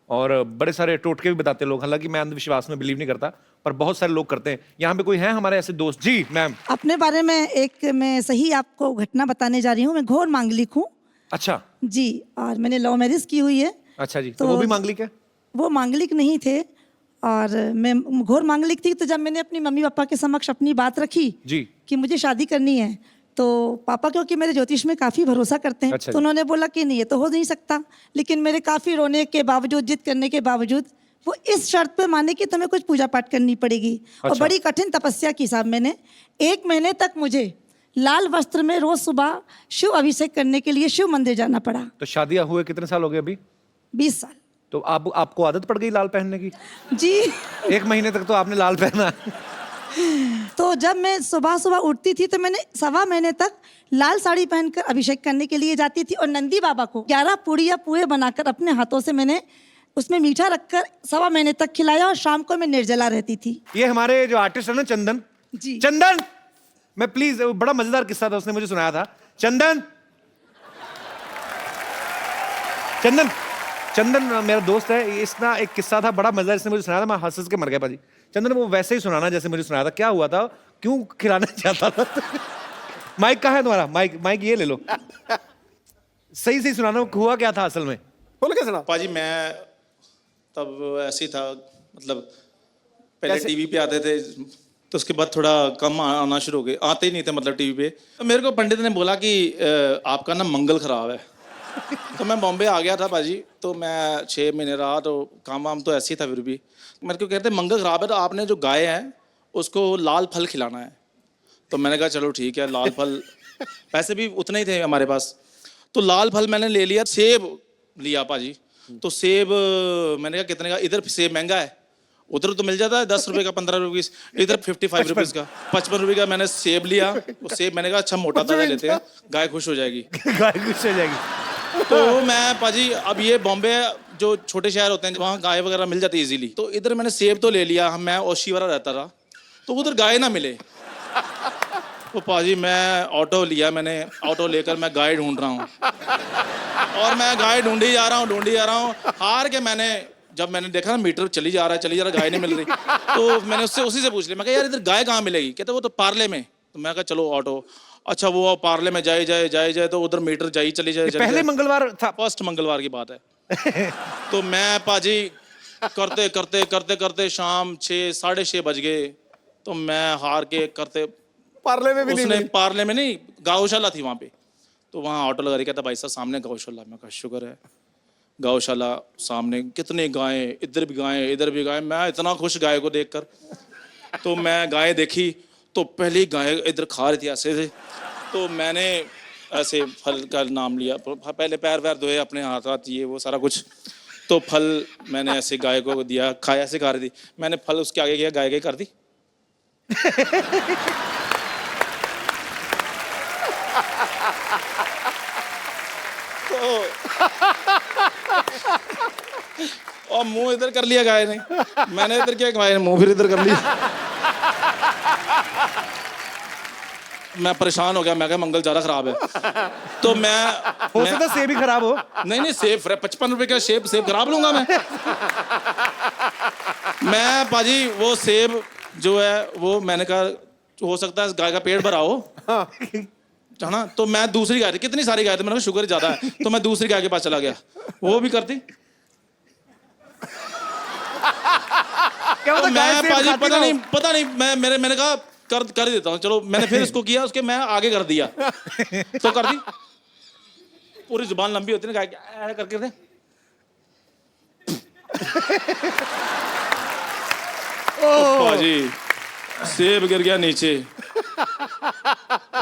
और बड़े सारे टोटके भी बताते हैं लोग। हालांकि मैं अंधविश्वास में बिलीव नहीं करता, पर बहुत सारे लोग करते हैं। यहाँ पे कोई है हमारे ऐसे दोस्त? जी मैम। अपने बारे में एक मैं सही आपको घटना बताने जा रही हूँ। मैं घोर मांगलिक हूँ अच्छा जी, और मैंने लव मैरिज की हुई है। अच्छा जी, तो वो भी मांगलिक है? वो मांगलिक नहीं थे, और मैं घोर मांगलिक थी। तो जब मैंने अपनी मम्मी पापा के समक्ष अपनी बात रखी जी कि मुझे शादी करनी है, तो पापा क्योंकि मेरे ज्योतिष में काफ़ी भरोसा करते हैं, अच्छा तो उन्होंने बोला कि नहीं, ये तो हो नहीं सकता। लेकिन मेरे काफ़ी रोने के बावजूद, जिद करने के बावजूद, वो इस शर्त पे माने कि तुम्हें कुछ पूजा पाठ करनी पड़ेगी। और अच्छा। बड़ी कठिन तपस्या की साहब मैंने। 1 महीने तक मुझे लाल वस्त्र में रोज सुबह शिव अभिषेक करने के लिए शिव मंदिर जाना पड़ा। तो शादियां हुए कितने साल हो गए अभी? 20 साल। तो आपको आदत पड़ गई लाल पहनने की? जी। 1 महीने तक तो आपने लाल पहना। तो जब मैं सुबह सुबह उठती थी तो मैंने 1.25 महीने तक लाल साड़ी पहनकर अभिषेक करने के लिए जाती थी। और नंदी बाबा को 11 पूड़ियाँ पुए बनाकर अपने हाथों से मैंने उसमें मीठा रखकर 1.25 महीने तक खिलाया, और शाम को मैं निर्जला रहती थी। ये हमारे जो आर्टिस्ट है ना, चंदन जी। चंदन, मैं प्लीज, बड़ा मजेदार किस्सा था, उसने मुझे सुनाया था। चंदन चंदन चंदन मेरा दोस्त है, इसना एक किस्सा था बड़ा मजेदार, इसने मुझे सुनाया था, मैं हंस हंस के मर गया पाजी। चंदन वो वैसे ही सुनाना जैसे मुझे सुनाया था। क्या हुआ था, क्यों खिलाना चाहता था? माइक कहाँ है तुम्हारा? माइक ये ले लो। सही सही सुनाना, हुआ क्या था असल में? बोल के सुना। पाजी मैं तब ऐसे ही था, मतलब पहले कैसे? टीवी पे आते थे, तो उसके बाद थोड़ा कम आना शुरू हो गए, आते ही नहीं थे मतलब टीवी पे। तो मेरे को पंडित ने बोला कि आपका ना मंगल खराब है। तो मैं बॉम्बे आ गया था पाजी, तो मैं 6 महीने रहा, तो काम वाम तो ऐसे ही था। फिर भी मेरे को कहते मंगल खराब है, तो आपने जो गाय है उसको लाल फल खिलाना है। तो मैंने कहा चलो ठीक है, लाल फल, पैसे भी उतने ही थे हमारे पास, तो लाल फल मैंने ले लिया। सेब लिया पाजी, तो सेब मैंने कहा कितने का? इधर सेब महंगा है, उधर तो मिल जाता है 10 रुपए का, 15 रुपए का, इधर 55 रुपीज का, 55 रुपए का मैंने सेब लिया। वो सेब मैंने कहा अच्छा मोटा ताजा लेते हैं, गाय खुश हो जाएगी। गाय खुश हो जाएगी। तो मैं पाजी, अब ये बॉम्बे जो छोटे शहर होते हैं वहाँ गाय वगैरह मिल जाती है इजीली, तो इधर मैंने सेब तो ले लिया। मैं ओशीवारा रहता था, तो उधर गाय ना मिले, तो पाजी मैं ऑटो लिया, मैंने ऑटो लेकर मैं गाय ढूंढ रहा हूँ, और मैं गाय ढूंढी जा रहा हूँ। हार के जब मैंने देखा ना मीटर चली जा रहा है, गाय नहीं मिल रही, तो मैंने उससे उसी से पूछ लिया, मैं कहा यार इधर गाय कहाँ मिलेगी? कहते वो तो पार्ले में। तो मैं कहा चलो ऑटो। अच्छा वो पार्ले में जाए तो उधर मीटर चली जाए। पहले मंगलवार था, फर्स्ट मंगलवार की बात है। तो मैं पाजी करते शाम 6 साढ़े 6 बज गए, तो मैं हार के करते पार्ले में भी नहीं उसने मिली। पार्ले में नहीं, गौशाला थी वहाँ पे, तो वहाँ ऑटो लगा रही, कहता भाई साहब सामने गौशाला। मैं कहा शुक्र है, गौशाला सामने, कितने गायें, इधर भी गायें इधर भी गायें। मैं इतना खुश गाय को देखकर, तो मैं गाय देखी, तो पहली गाय इधर खा रही थी ऐसे से, तो मैंने ऐसे फल का नाम लिया, पहले पैर वैर धोए अपने हाथ ये वो सारा कुछ, तो फल मैंने ऐसे गाय को दिया, खाया, ऐसे खा रही थी। मैंने फल उसके आगे किया, गाय कर दी। और मुंह इधर कर लिया गाय ने, मैंने इधर किया, गाय ने मुंह फिर इधर कर लिया। मैं परेशान हो गया, मैं कहा मंगल ज्यादा खराब है। तो हो सकता है सेब ही खराब हो। नहीं सेब 55 रुपए का सेब खराब लूंगा मैं पाजी वो सेब जो है वो मैंने कहा हो सकता है गाय का पेट भरा हो, है ना। तो मैं दूसरी गाय थी, कितनी सारी गाय थी, मैंने कहा शुगर ज्यादा है, तो मैं दूसरी गाय के पास चला गया, वो भी करती। क्या तो मैं पाजी पता नहीं मैंने कहा कर ही देता हूँ, चलो मैंने फिर इसको किया, उसके मैं आगे कर दिया तो कर दी। पूरी जुबान लंबी होती है ना गाय की, ऐसे करके थे। पाजी सेब गिर गया नीचे।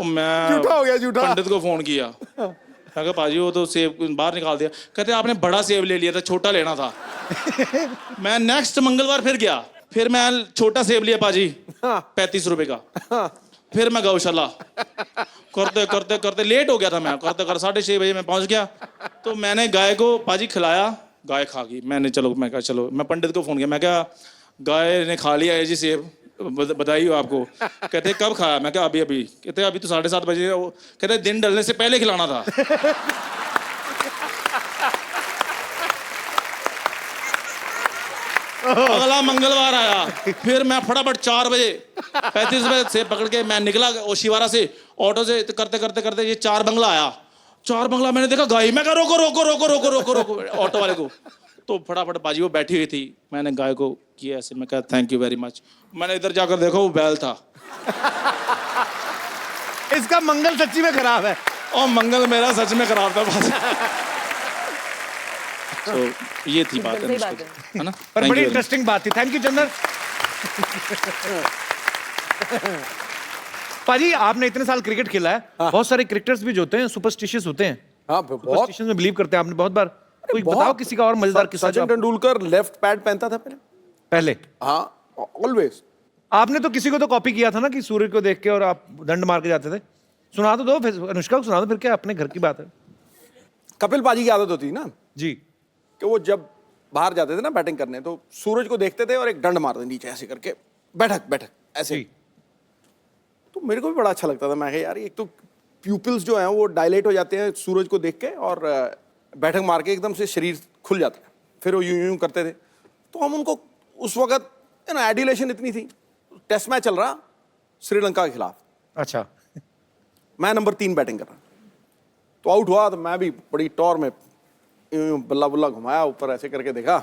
मैं झूठा हो गया, झूठा। पंडित को फोन किया, मैं कहा पाजी वो तो सेब बाहर निकाल दिया। कहते आपने बड़ा सेब ले लिया था, छोटा लेना था। मैं नेक्स्ट मंगलवार फिर गया, फिर मैं छोटा सेब लिया पाजी 35 रुपए का। फिर मैं गौशाला करते करते करते लेट हो गया था, मैं करते कर 6:30 बजे मैं पहुंच गया। तो मैंने गाय को पाजी खिलाया, गाय खा गई। मैं कहा चलो, मैं पंडित को फोन किया, मैं कहा गाय ने खा लिया है जी सेब, बधाई हो आपको। कहते कब खाया, मैं कहा अभी। कहते अभी तो 7:30 बजे। कहते दिन ढलने से पहले खिलाना था। अगला मंगलवार आया, फिर मैं फटाफट 4 बजे 35 बजे से पकड़ के मैं निकला ओशिवारा से ऑटो से, करते करते करते ये 4 बंगला आया। 4 बंगला मैंने देखा गाय, मैं कहा रोको रोको रोको रोको रोको रोको ऑटो वाले को। तो फटाफट बाजी वो बैठी हुई थी, मैंने गाय को किया ऐसे, मैं कहा थैंक यू वेरी मच। मैंने इधर जाकर देखा वो बैल था। इसका मंगल सच्ची में खराब है। और मंगल मेरा सच में खराब था। तो ये थी बात सही बात है ना। पर बड़ी इंटरेस्टिंग बात थी। थैंक यू चंदन। पाजी आपने इतने साल क्रिकेट खेला है, बहुत सारे क्रिकेटर्स भी जो होते हैं सुपरस्टिशियस होते हैं। हाँ, बहुत। सुपरस्टिशन में बिलीव करते हैं, आपने बहुत बार। कोई बताओ किसी का और मजेदार किस्सा। सचिन तेंदुलकर लेफ्ट पैड पहनता था पहले। हाँ, ऑलवेज। आपने तो किसी को तो कॉपी किया था ना कि सूर्य को देख के और आप दंड मार के जाते थे। सुना तो दो, फिर अनुष्का को सुना दो, फिर क्या अपने घर की बात है। कपिल पाजी की आदत होती ना जी, कि वो जब बाहर जाते थे ना बैटिंग करने, तो सूरज को देखते थे और एक डंड मारते नीचे ऐसे करके, बैठक ऐसे। तो मेरे को भी बड़ा अच्छा लगता था। मैं यार एक तो प्यूपिल्स जो हैं वो डायलेट हो जाते हैं सूरज को देख के, और बैठक मार के एकदम से शरीर खुल जाता है, फिर वो यूं करते थे। तो हम उनको उस वक्त एडिलेशन इतनी थी, टेस्ट मैच चल रहा श्रीलंका के खिलाफ। अच्छा। मैं नंबर 3 बैटिंग कर रहा, तो आउट हुआ, तो मैं भी बड़ी टॉर में बल्ला बुल्ला घुमाया, ऊपर ऐसे करके देखा।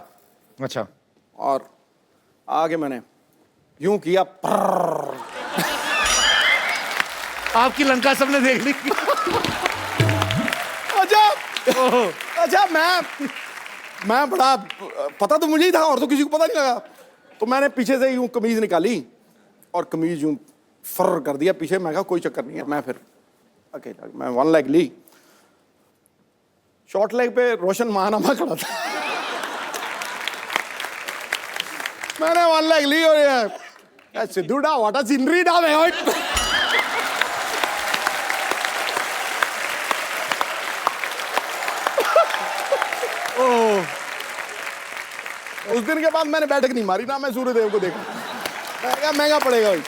अच्छा। और आगे मैंने यूं किया, आपकी लंका सबने देख ली। अच्छा मैं बड़ा, पता तो मुझे ही था और तो किसी को पता नहीं लगा। तो मैंने पीछे से यूं कमीज निकाली और कमीज यूं फर कर दिया पीछे। मैं कहा कोई चक्कर नहीं है। मैं फिर अकेला, मैं 1 लेग ली, शॉर्ट लेग पे रोशन महानामा खड़ा था। मैंने 1 लेग ली और ये सिद्धू डा व्हाट अ सीनरी डा मैं। उस दिन के बाद मैंने बैठक नहीं मारी ना, मैं सूर्यदेव को देखा। मैं महंगा पड़ेगा भाई।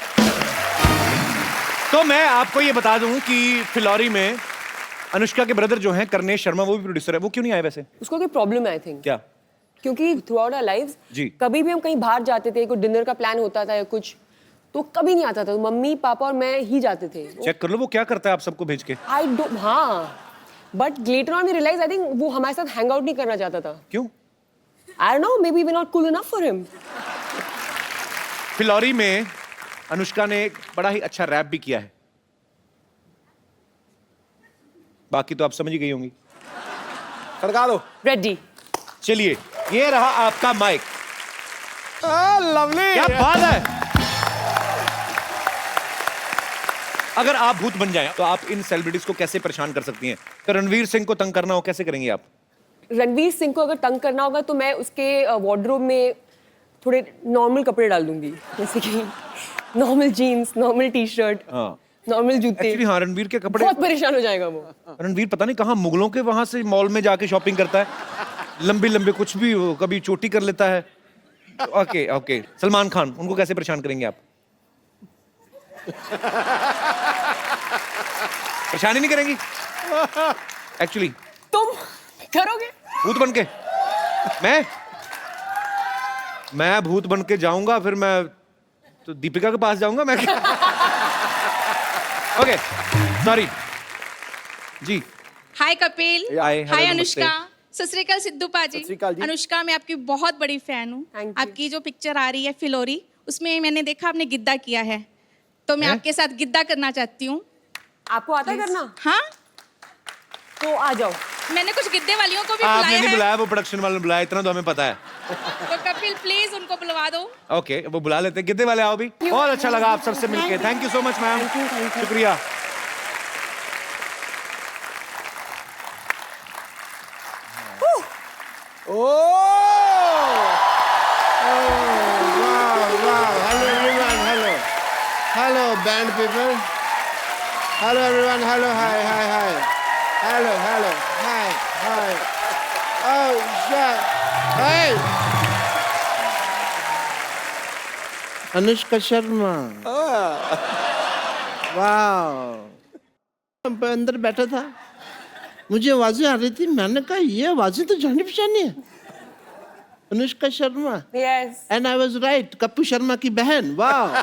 तो मैं आपको ये बता दूं कि फिलौरी में अनुष्का के ब्रदर जो हैं करनेश शर्मा, वो भी प्रोड्यूसर है। वो क्यों नहीं आए वैसे? उसको कोई प्रॉब्लम है आई थिंक। क्या? क्योंकि थ्रू आउट आवर लाइव्स कभी भी हम कहीं बाहर जाते थे, कोई डिनर का प्लान होता था या कुछ, तो कभी नहीं आता था। मम्मी पापा और मैं ही जाते थे। चेक कर लो वो क्या करता है आप सबको भेज के। आई डोंट, हाँ, but later on we realise I think वो हमारे साथ हैंग आउट नहीं करना चाहता था। क्यों? I don't know, maybe we not cool enough for him. Phillauri में अनुष्का ने एक बड़ा ही अच्छा रैप भी किया है, बाकी तो आप समझ ही गई होंगी। खड़का दो। रेडी। चलिए, ये रहा आपका माइक। लवली, क्या बात है। अगर आप भूत बन जाएं तो आप इन सेलिब्रिटीज को कैसे परेशान कर सकती हैं? तो रणवीर सिंह को तंग करना हो, कैसे करेंगी आप? रणवीर सिंह को अगर तंग करना होगा तो मैं उसके वार्डरोब में थोड़े नॉर्मल कपड़े डाल दूंगी, जैसे कि normal jeans, normal T shirt, normal जूते। एक्चुअली हाँ, रणवीर के कपड़े, बहुत परेशान हो जाएगा वो। रणवीर पता नहीं कहाँ मुगलों के वहां से मॉल में जाके शॉपिंग करता है, लंबे लंबे कुछ भी हो, कभी चोटी कर लेता है। ओके ओके, सलमान खान, उनको कैसे परेशान करेंगे आप? परेशानी नहीं करेंगी एक्चुअली? तुम करोगे? भूत बन के? मैं भूत बन के जाऊंगा, फिर मैं तो दीपिका के पास जाऊंगा मैं। ओके सॉरी जी। हाय कपिल, हाय, हेलो, हाय नमस्ते। अनुष्का, सत श्री अकाल सिद्धू पाजी। सत श्री अकाल जी। अनुष्का, मैं आपकी बहुत बड़ी फैन हूँ। Thank you. आपकी जो पिक्चर आ रही है फिलोरी, उसमें मैंने देखा आपने गिद्दा किया है, तो मैं हैं? आपके साथ गिद्दा करना चाहती हूँ। आपको आता है करना? हाँ, तो आ जाओ। मैंने कुछ गिद्दे वालियों को भी आपने बुलाया नहीं है, बुलाया, वो प्रोडक्शन वाले ने बुलाया, इतना तो हमें पता है। तो कपिल प्लीज उनको बुलवा दो। ओके वो बुला लेते हैं। गिद्दे वाले आओ भी। बहुत अच्छा लगा आप सबसे मिलके। Thank you so much ma'am, शुक्रिया। Hello, band people. Hello, everyone. Hello, hi. Hello, hi. Oh, shit. Hey! Anushka Sharma. वाह, अंदर बैठा था, मुझे आवाजें आ रही थी, मैंने कहा ये आवाजें तो जानी पहचानी है, Anushka Sharma. Yes. And I was right, Kappu Sharma की बहन। वाह,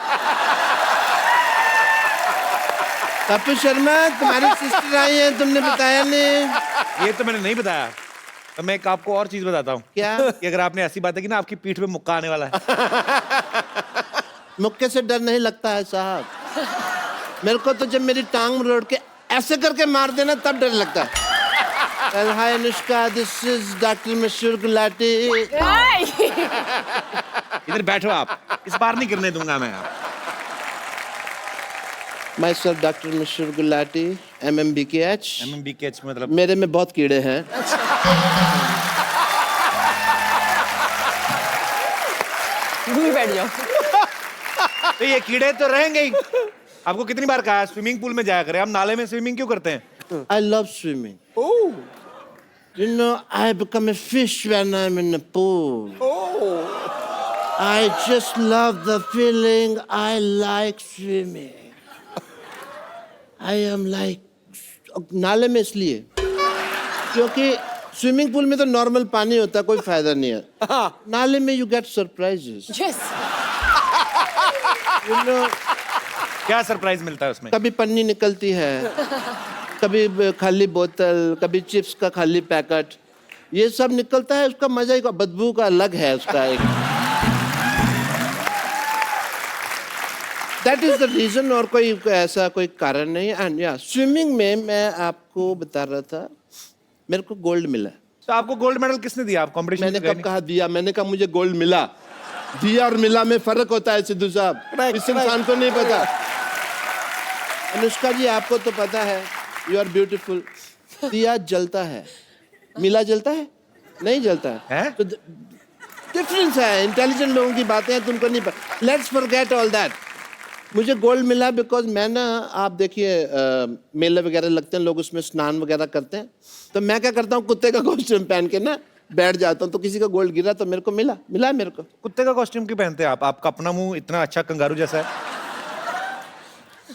कप्पू शर्मा तुम्हारी सिस्टर आई है, तुमने बताया नहीं। ये तो मैंने नहीं बताया। तो मैं एक आपको और चीज बताता हूँ। क्या? कि अगर आपने ऐसी बातें की ना, आपकी पीठ पे मुक्का आने वाला है। मुक्के से डर नहीं लगता है साहब, मेरे को तो जब मेरी टांग मरोड़ के ऐसे करके मार देना तब डर लगता है। हाय अनुष्का, दिस इज डॉक्टर मशहूर गुलाटी। इधर बैठो आप, इस बार नहीं करने दूंगा मैं। आप माई सेल्फ डॉक्टर मशहूर गुलाटी, MMBKH। MMBKH मतलब? मेरे में बहुत कीड़े हैं। दूर बैठ जाओ। तो ये कीड़े तो रहेंगे ही। आपको कितनी बार कहा है स्विमिंग पूल में जाया करें, आप नाले में स्विमिंग क्यों करते हैं? I love swimming. Oh. You know, I become a fish when I'm in the pool. Oh. I just love the feeling. I like swimming. I am like नाले में इसलिए क्योंकि स्विमिंग पूल में तो नॉर्मल पानी होता है, कोई फायदा नहीं है। नाले में you get surprises. Yes. You know, क्या सरप्राइज मिलता है उसमें? कभी पन्नी निकलती है, कभी खाली बोतल, कभी चिप्स का खाली पैकेट, ये सब निकलता है। उसका मजा ही, बदबू का अलग है उसका एक। दैट इज द रीजन, और कोई ऐसा कोई कारण नहीं। एंड या स्विमिंग में मैं आपको बता रहा था, मेरे को गोल्ड मिला। तो आपको गोल्ड मेडल किसने दिया? आप कॉम्पिटिशन मैंने कब कहा दिया? मैंने कहा मुझे गोल्ड मिला। दिया और मिला में फर्क होता है सिद्धू साहब, इस इंसान को नहीं पता। अनुष्का जी आपको तो पता है, यू आर ब्यूटीफुल। दिया जलता है, मिला जलता है? नहीं जलता है। तो डिफरेंस है, इंटेलिजेंट लोगों की बातें हैं, तुमको नहीं पता। Let's forget all that. मुझे गोल्ड मिला बिकॉज मैं ना, आप देखिए मेले वगैरह लगते हैं, लोग उसमें स्नान वगैरह करते हैं, तो मैं क्या करता हूँ, कुत्ते का कॉस्ट्यूम पहन के ना बैठ जाता हूँ, तो किसी का गोल्ड गिरा तो मेरे को मिला मेरे को। कुत्ते का कॉस्ट्यूम क्यों पहनते हैं आप? आपका अपना मुंह इतना अच्छा कंगारू जैसा है,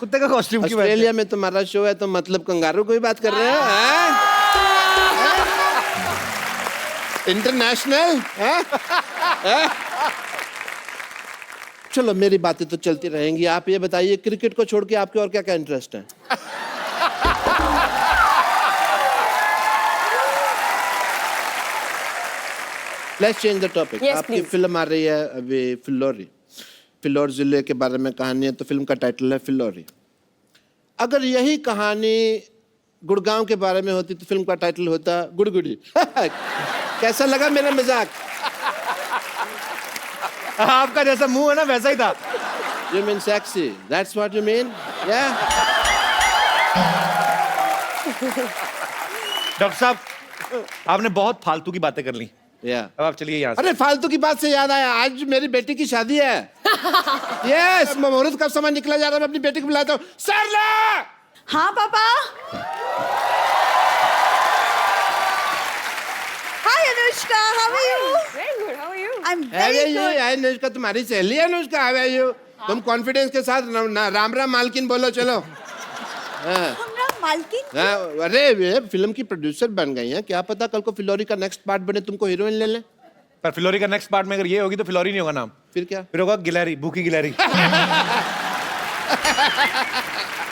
कुत्ते का कॉस्ट्यूम क्यों? ऑस्ट्रेलिया में तुम्हारा शो है तो मतलब कंगारू कोई बात कर रहे हो? इंटरनेशनल। चलो मेरी बातें तो चलती रहेंगी, आप ये बताइए क्रिकेट को छोड़ के आपके और क्या क्या इंटरेस्ट है? Let's change the topic. Yes, आपकी please. फिल्म आ रही है अभी, फिल्लौरी। फिल्लौर जिले के बारे में कहानी है, तो फिल्म का टाइटल है फिल्लौरी। अगर यही कहानी गुड़गांव के बारे में होती तो फिल्म का टाइटल होता गुड़गुड़ी। कैसा लगा मेरा मजाक? आपका जैसा मुंह है ना वैसा ही था। You mean sexy? That's what you mean? Yeah. Doctor साहब, आपने बहुत फालतू की बातें कर ली। Yeah. अब आप चलिए यहाँ से। अरे फालतू की बात से याद आया, आज मेरी बेटी की शादी है। यस, मुहूर्त का समय निकला जा रहा है, मैं अपनी बेटी को बुलाता हूँ। सरला! हाँ पापा। Hi Anushka, how are you? Very good. How are you? I am very good. Anushka तुम्हारी सहेली है अनुष्का, हाउ आर यू? तुम कॉन्फिडेंस के साथ राम राम मालकिन बोलो, चलो। हमरा मालकिन। अरे वे फिल्म की प्रोड्यूसर बन गई हैं, क्या पता कल को फिलोरी का नेक्स्ट पार्ट बने, तुमको हीरोइन ले लें। पर फिलोरी का नेक्स्ट पार्ट में अगर ये होगी तो फिलोरी नहीं होगा नाम, फिर क्या? फिर होगा गिलहरी, भूखी गिलहरी।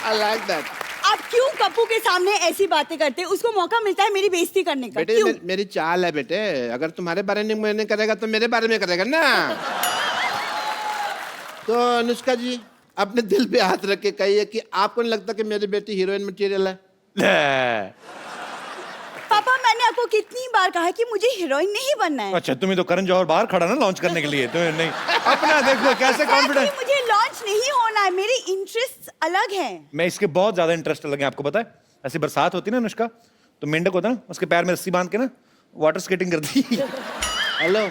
I like that. आप क्यों कप्पू के सामने ऐसी बातें करते हैं? उसको मौका मिलता है मेरी बेइज्जती करने का। बेटे क्यों? मेरी चाल है बेटे, अगर तुम्हारे बारे में मैंने करेगा तो मेरे बारे में करेगा ना। तो अनुष्का जी अपने दिल पे हाथ रख के कहिए कि आपको नहीं लगता कि मेरी बेटी हीरोइन मटेरियल है? पापा मैंने आपको कितनी बार कहा है कि मुझे हीरोइन नहीं बनना है। अच्छा, तुम्हें तो करण जौहर बाहर खड़ा ना लॉन्च करने के लिए, तुम्हें नहीं अपना देखो कैसे कॉन्फिडेंस। मुझे लॉन्च नहीं होना है, मेरे इंटरेस्ट अलग हैं। मैं इसके बहुत ज्यादा इंटरेस्ट लगे, आपको पता है। ऐसी बरसात होती ना अनुष्का, तो मेंढक होता ना, उसके पैर में रस्सी बांध के ना वाटर स्केटिंग करती। हेलो,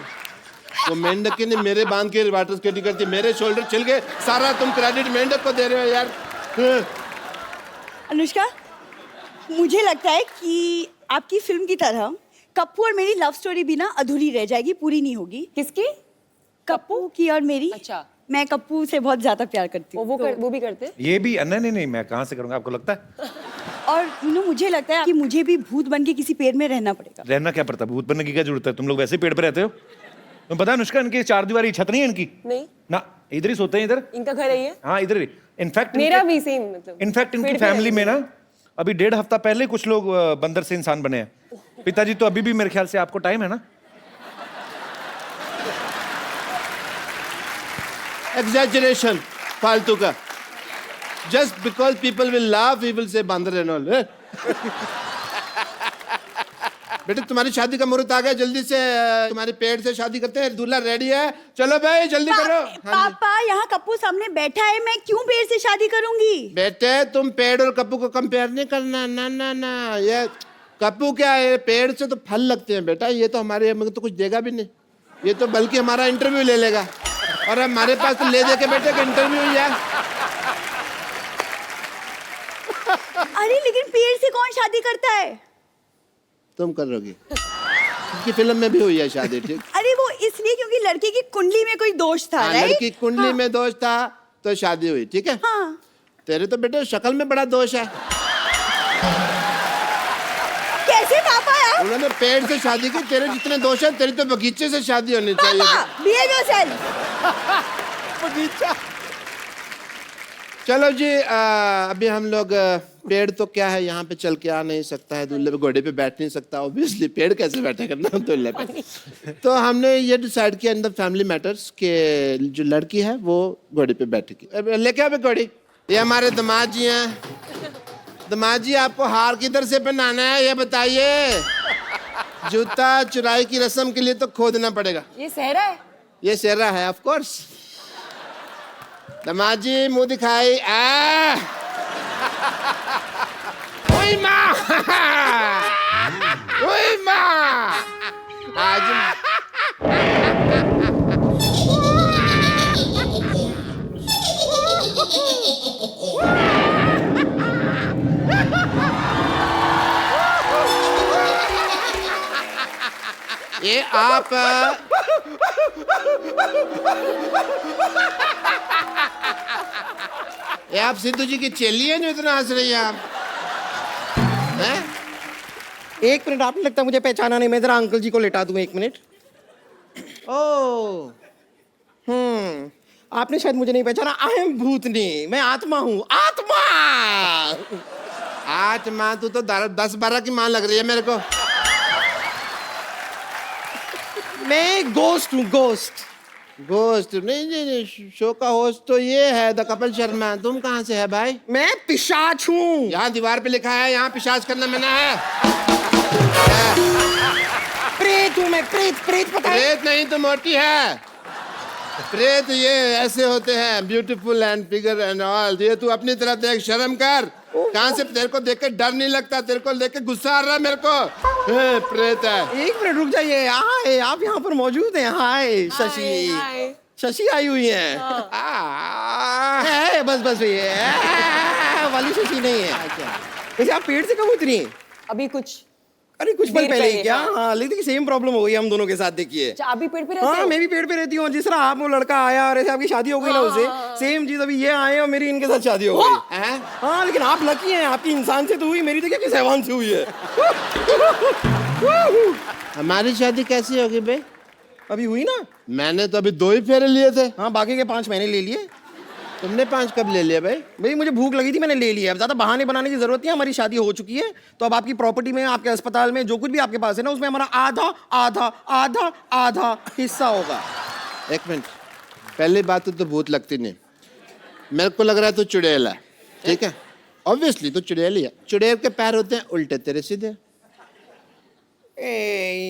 वो मेंढक ने मेरे बांध के वाटर स्केटिंग करती, मेरे शोल्डर छिल गए, सारा तुम क्रेडिट मेंढक को दे रहे हो यार। अनुष्का मुझे लगता है कि आपकी फिल्म की तरह कप्पू और मेरी लव स्टोरी भी ना अधूरी रह जाएगी, पूरी नहीं होगी। किसकी? कप्पू की और मेरी। अच्छा। मैं कप्पू से बहुत ज्यादा प्यार करती हूँ। वो भी करते हैं? ये भी नहीं, मैं कहाँ से करूंगा, आपको लगता है? और मुझे लगता है कि मुझे भी भूत बन के किसी पेड़ में रहना पड़ेगा। रहना क्या पड़ता है, भूत बनने की क्या जरूरत है? तुम लोग वैसे ही पेड़ पे रहते हो। तुम पता है अनुष्का, इनकी 4 दीवारी छत नहीं है इनकी नहीं ना, इधर ही सोते हैं इधर। इनका घर है ये? हाँ इधर ही। इनफैक्ट मेरा भी सेम, मतलब इनफैक्ट इनकी पेड़ पे फैमिली में रहते ना अभी 1.5 हफ्ता पहले कुछ लोग बंदर से इंसान बने हैं। पिताजी तो अभी भी मेरे ख्याल से, आपको टाइम है ना? एग्जैजरेशन फालतू का। Just because people will laugh we will say बंदर एंड ऑल। बेटे तुम्हारी शादी का मुहूर्त आ गया, जल्दी से तुम्हारे पेड़ से शादी करते हैं, दूल्हा रेडी है, चलो भाई जल्दी करो। हाँ जी। पापा यहाँ कप्पू सामने बैठा है, मैं क्यों पेड़ से शादी करूंगी? बेटे तुम पेड़ और कप्पू को कंपेयर नहीं करना, ना ना ना। ये कप्पू क्या है, पेड़ से तो फल लगते हैं बेटा, ये तो हमारे हमें तो कुछ देगा भी नहीं, ये तो बल्कि हमारा इंटरव्यू ले लेगा, और हमारे पास तो ले दे के बेटे का इंटरव्यू ही है। अरे लेकिन पेड़ से कौन शादी करता है? तुम करोगी, की फिल्म में भी हुई है शादी, ठीक? अरे वो इसलिए क्योंकि लड़के की कुंडली में कोई दोष था, हाँ, राइट? लड़की कुंडली में दोष था तो शादी हुई, ठीक है? हाँ। तेरे तो बेटे शक्ल में बड़ा दोष है। कैसे पापा यार? उन्होंने पेड़ से शादी की, तेरे जितने दोष है, तेरी तो बगीचे से शादी होनी चाहिए। पापा behave yourself। बगीचा। चलो जी, अभी हम लोग पेड़ तो क्या है, यहाँ पे चल के आ नहीं सकता है, दूल्हे पे घोड़े पे बैठ नहीं सकता, ऑब्वियसली पेड़ कैसे बैठेगा ना दूल्हे पे। तो हमने ये डिसाइड किया इन द फैमिली मैटर्स के जो लड़की है वो घोड़े पे बैठेगी। लेके आओ घोड़ी। ये हमारे दामाद जी हैं। दामाद जी आपको हार किधर से पहनाना है ये बताइए? जूता चुराई की रस्म के लिए तो खोदना पड़ेगा। ये सहरा है? ये सेहरा है ऑफ कोर्स। दामाद जी मुंह दिखाई। ओए माँ, ओए माँ, आज ये आप ये आप सिद्धू जी की चेली है जो इतना हंस रही है आप? हैं? 1 मिनट, आपने लगता है मुझे पहचाना नहीं, मैं जरा अंकल जी को लेटा दूं 1 मिनट। ओह, आपने शायद मुझे नहीं पहचाना, आई एम भूतनी, मैं आत्मा हूँ, आत्मा। आत्मा? तू तो 10-12 की माँ लग रही है मेरे को। मैं गोस्ट हूँ, गोस्ट। गोस्ट? नहीं, शो का होस्ट तो ये है द कपिल शर्मा। तुम कहाँ से है भाई? मैं पिशाच हूँ। यहाँ दीवार पे लिखा है यहाँ पिशाच करना मना है। प्रेत हूँ मैं, प्रेत, प्रेत पता है? प्रेत नहीं तो मोटी है। प्रेत ये ऐसे होते हैं, beautiful and figure and all. ये तू अपनी तरफ देख, शर्म कर। कहाँ से तेरे को देख के डर नहीं लगता? तेरे को देख के गुस्सा आ रहा है मेरे को। प्रेत है। 1 मिनट रुक जाइए। हाय, आप यहाँ पर मौजूद हैं? हाय शशि, शशि आई हुई है बस बस ये वाली शशि नहीं है। वैसे आप पेड़ से कब उतरी? अभी कुछ अरे कुछ पल देर पहले ही पहले, क्या? हाँ। हाँ लेकिन सेम प्रॉब्लम हो गई हम दोनों के साथ, देखिए। अच्छा, आप भी पेड़ पे रहते हाँ हो? मैं भी पेड़ पे रहती हूँ। जिस तरह आप वो लड़का आया और ऐसे आपकी शादी हो गई ना उससे, सेम चीज अभी ये आए और मेरी इनके साथ शादी हो गई। हाँ लेकिन आप लकी हैं, आपकी इंसान से तो हुई, मेरी तो क्या किस हैवान से हुई है। हमारी शादी कैसी होगी भाई? अभी हुई ना। मैंने तो अभी 2 ही फेरे लिए थे। हाँ बाकी के 5 मैंने ले लिए। तुमने 5 कब ले लिया भाई? भाई मुझे भूख लगी थी, मैंने ले लिया। अब ज्यादा बहाने बनाने की जरूरत नहीं है, हमारी शादी हो चुकी है। तो अब आपकी प्रॉपर्टी में, आपके अस्पताल में जो कुछ भी आपके पास है ना, उसमें हमारा आधा आधा आधा आधा हिस्सा होगा। एक मिनट, पहली बात तो भूत लगती नहीं, मेरे को लग रहा है तू चुड़ैल है। ठीक है, ऑब्वियसली तो चुड़ैल ही है। चुड़ैल के पैर होते हैं उल्टे, तेरे सीधे।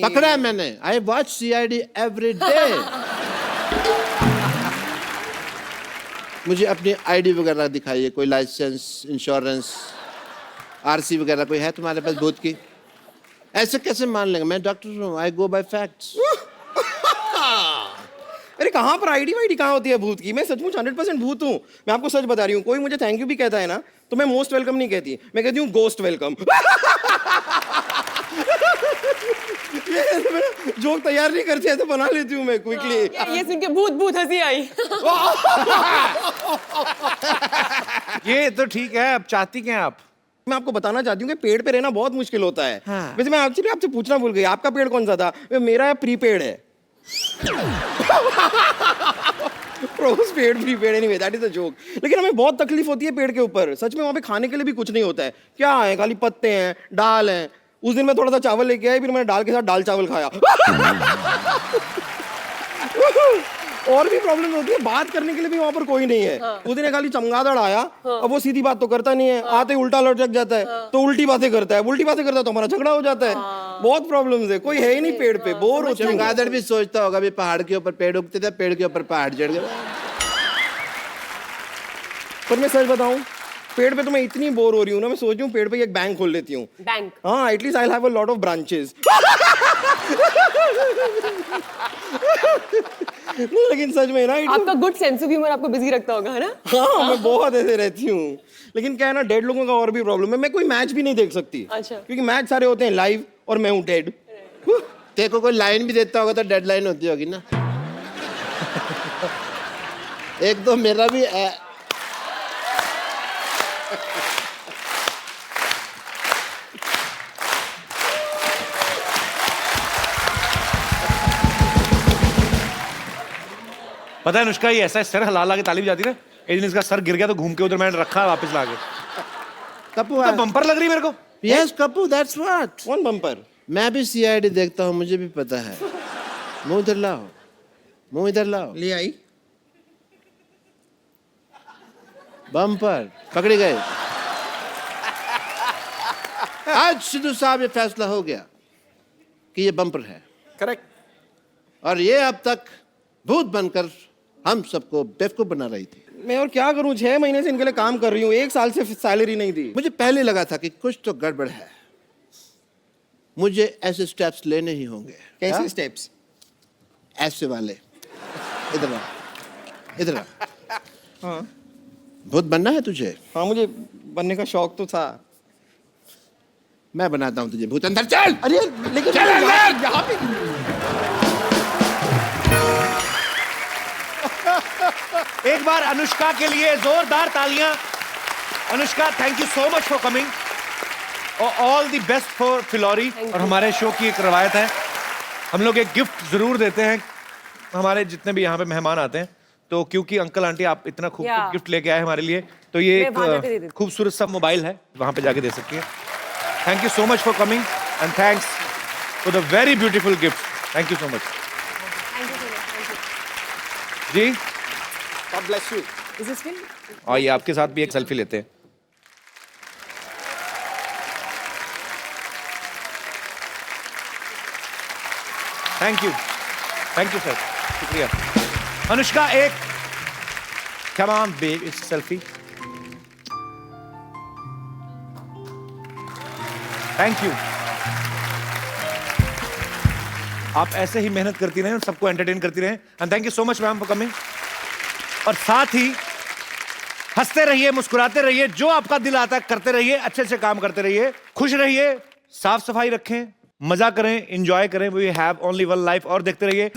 पकड़ा है मैंने। I watch CID every day. मुझे अपनी ID वगैरह दिखाइए, कोई लाइसेंस, इंश्योरेंस, RC वगैरह कोई है तुम्हारे पास भूत की? ऐसे कैसे मान लेंगे? मैं डॉक्टर हूँ, आई गो बाय फैक्ट्स। अरे कहाँ पर ID वाईडी कहाँ होती है भूत की? मैं सचमुच 100% भूत हूँ। मैं आपको सच बता रही हूँ। कोई मुझे थैंक यू भी कहता है ना, तो मैं मोस्ट वेलकम नहीं कहती, मैं कहती हूँ गोस्ट वेलकम। जोक तैयार नहीं करती है तो बना लेती हूँ मैं क्विकली। ये सुन के भूत भूत हंसी आई। ये तो ठीक है, अब चाहती क्या हैं आप? मैं आपको बताना चाहती हूँ कि पेड़ पे रहना बहुत मुश्किल होता है। हाँ। वैसे मैं एक्चुअली आपसे पूछना भूल गई, आपका पेड़ कौन सा था? मेरा प्रीपेड है। Post paid prepaid, anyway that is a joke. लेकिन हमें बहुत तकलीफ होती है पेड़ के ऊपर। सच में वहाँ पे खाने के लिए भी कुछ नहीं होता है। क्या है? खाली पत्ते हैं, दाल है। उस दिन मैं थोड़ा सा चावल लेके आई, फिर मैंने दाल के साथ दाल चावल खाया। और भी प्रॉब्लम होती है, बात करने के लिए भी वहां पर कोई नहीं है। उस दिन खाली चमगादड़ आया, अब वो सीधी बात तो करता नहीं है, आते उल्टा लटक जाता है, तो उल्टी बातें करता है, उल्टी बातें करता है तो हमारा झगड़ा हो जाता है। बहुत प्रॉब्लम्स है, कोई है ही नहीं पेड़ पे, बोर हो चुके। चमगादड़ भी सोचता होगा भी पहाड़ के ऊपर पेड़ उगते थे, पेड़ के ऊपर पहाड़ चढ़ गए। पर मैं सच बताऊं, पेड़ पे तो मैं इतनी बोर हो रही हूँ ना, मैं सोच रही हूँ पेड़ पे एक बैंक खोल लेती हूँ। बैंक? हाँ, at least I have a lot of branches. नहीं लेकिन सच में ना, आपका गुड सेंस ऑफ ह्यूमर आपको बिजी रखता होगा, है ना? हाँ मैं बहुत ऐसे रहती हूँ। लेकिन क्या है ना, डेड लोगों का और भी प्रॉब्लम है, मैं कोई मैच भी नहीं देख सकती। अच्छा। क्योंकि मैच सारे होते हैं लाइव और मैं हूँ डेड। तेरे को कोई लाइन भी देता होगा तो डेडलाइन होती होगी ना। एक तो मेरा भी पता है अनुष्का, ये ऐसा सर हिला के ताली भी जाती है ना, एक दिन इसका सर गिर गया तो घूम के उधर मैंने रखा वापस लाके। कपूर तो बम्पर लग रही है मेरे को। Yes Kapoor, that's what. कौन बम्पर? मैं भी CID देखता हूँ, मुझे भी पता है। मुंह इधर लाओ, मुंह इधर लाओ। ले आई। बम्पर पकड़े गए। आज सिद्धू साहब ये फैसला हो गया कि ये बम्पर है। करेक्ट। और ये अब तक भूत बनकर हम सबको बेवकूफ बना रही थी। मैं और क्या करूं, 6 महीने से इनके लिए काम कर रही हूँ, 1 साल से सैलरी नहीं दी। मुझे पहले लगा था कि कुछ तो गड़बड़ है, मुझे ऐसे स्टेप्स लेने ही होंगे। कैसे स्टेप्स? ऐसे वाले। इधर आ, इधर आ। हाँ भूत बनना है तुझे? हाँ मुझे बनने का शौक तो था। मैं बनाता हूँ तुझे भूत। अंदर चल। अरे लेकिन चल अंदर। यहाँ पे एक बार अनुष्का के लिए जोरदार तालियां। Anushka, thank you so much for coming और all the best for Phillauri. और हमारे शो की एक रवायत है, हम लोग एक गिफ्ट जरूर देते हैं हमारे जितने भी यहाँ पे मेहमान आते हैं। तो क्योंकि अंकल आंटी आप इतना खूबसूरत गिफ्ट लेके आए हमारे लिए, तो ये एक खूबसूरत सा मोबाइल है, वहां पे जाके दे सकती है। Thank you so much for coming and thanks for the very beautiful gift. Thank you so much ji. God bless you. Is this film? और ये आपके साथ भी एक सेल्फी लेते हैं। थैंक यू सर, शुक्रिया। अनुष्का एक come on babe, it's selfie. Thank you. आप ऐसे ही मेहनत करती रहें और सबको एंटरटेन करती रहें। And thank you so much ma'am for coming. और साथ ही हंसते रहिए, मुस्कुराते रहिए, जो आपका दिल आता है करते रहिए, अच्छे अच्छे काम करते रहिए, खुश रहिए, साफ सफाई रखें, मजा करें, एंजॉय करें। We have only one life. और देखते रहिए।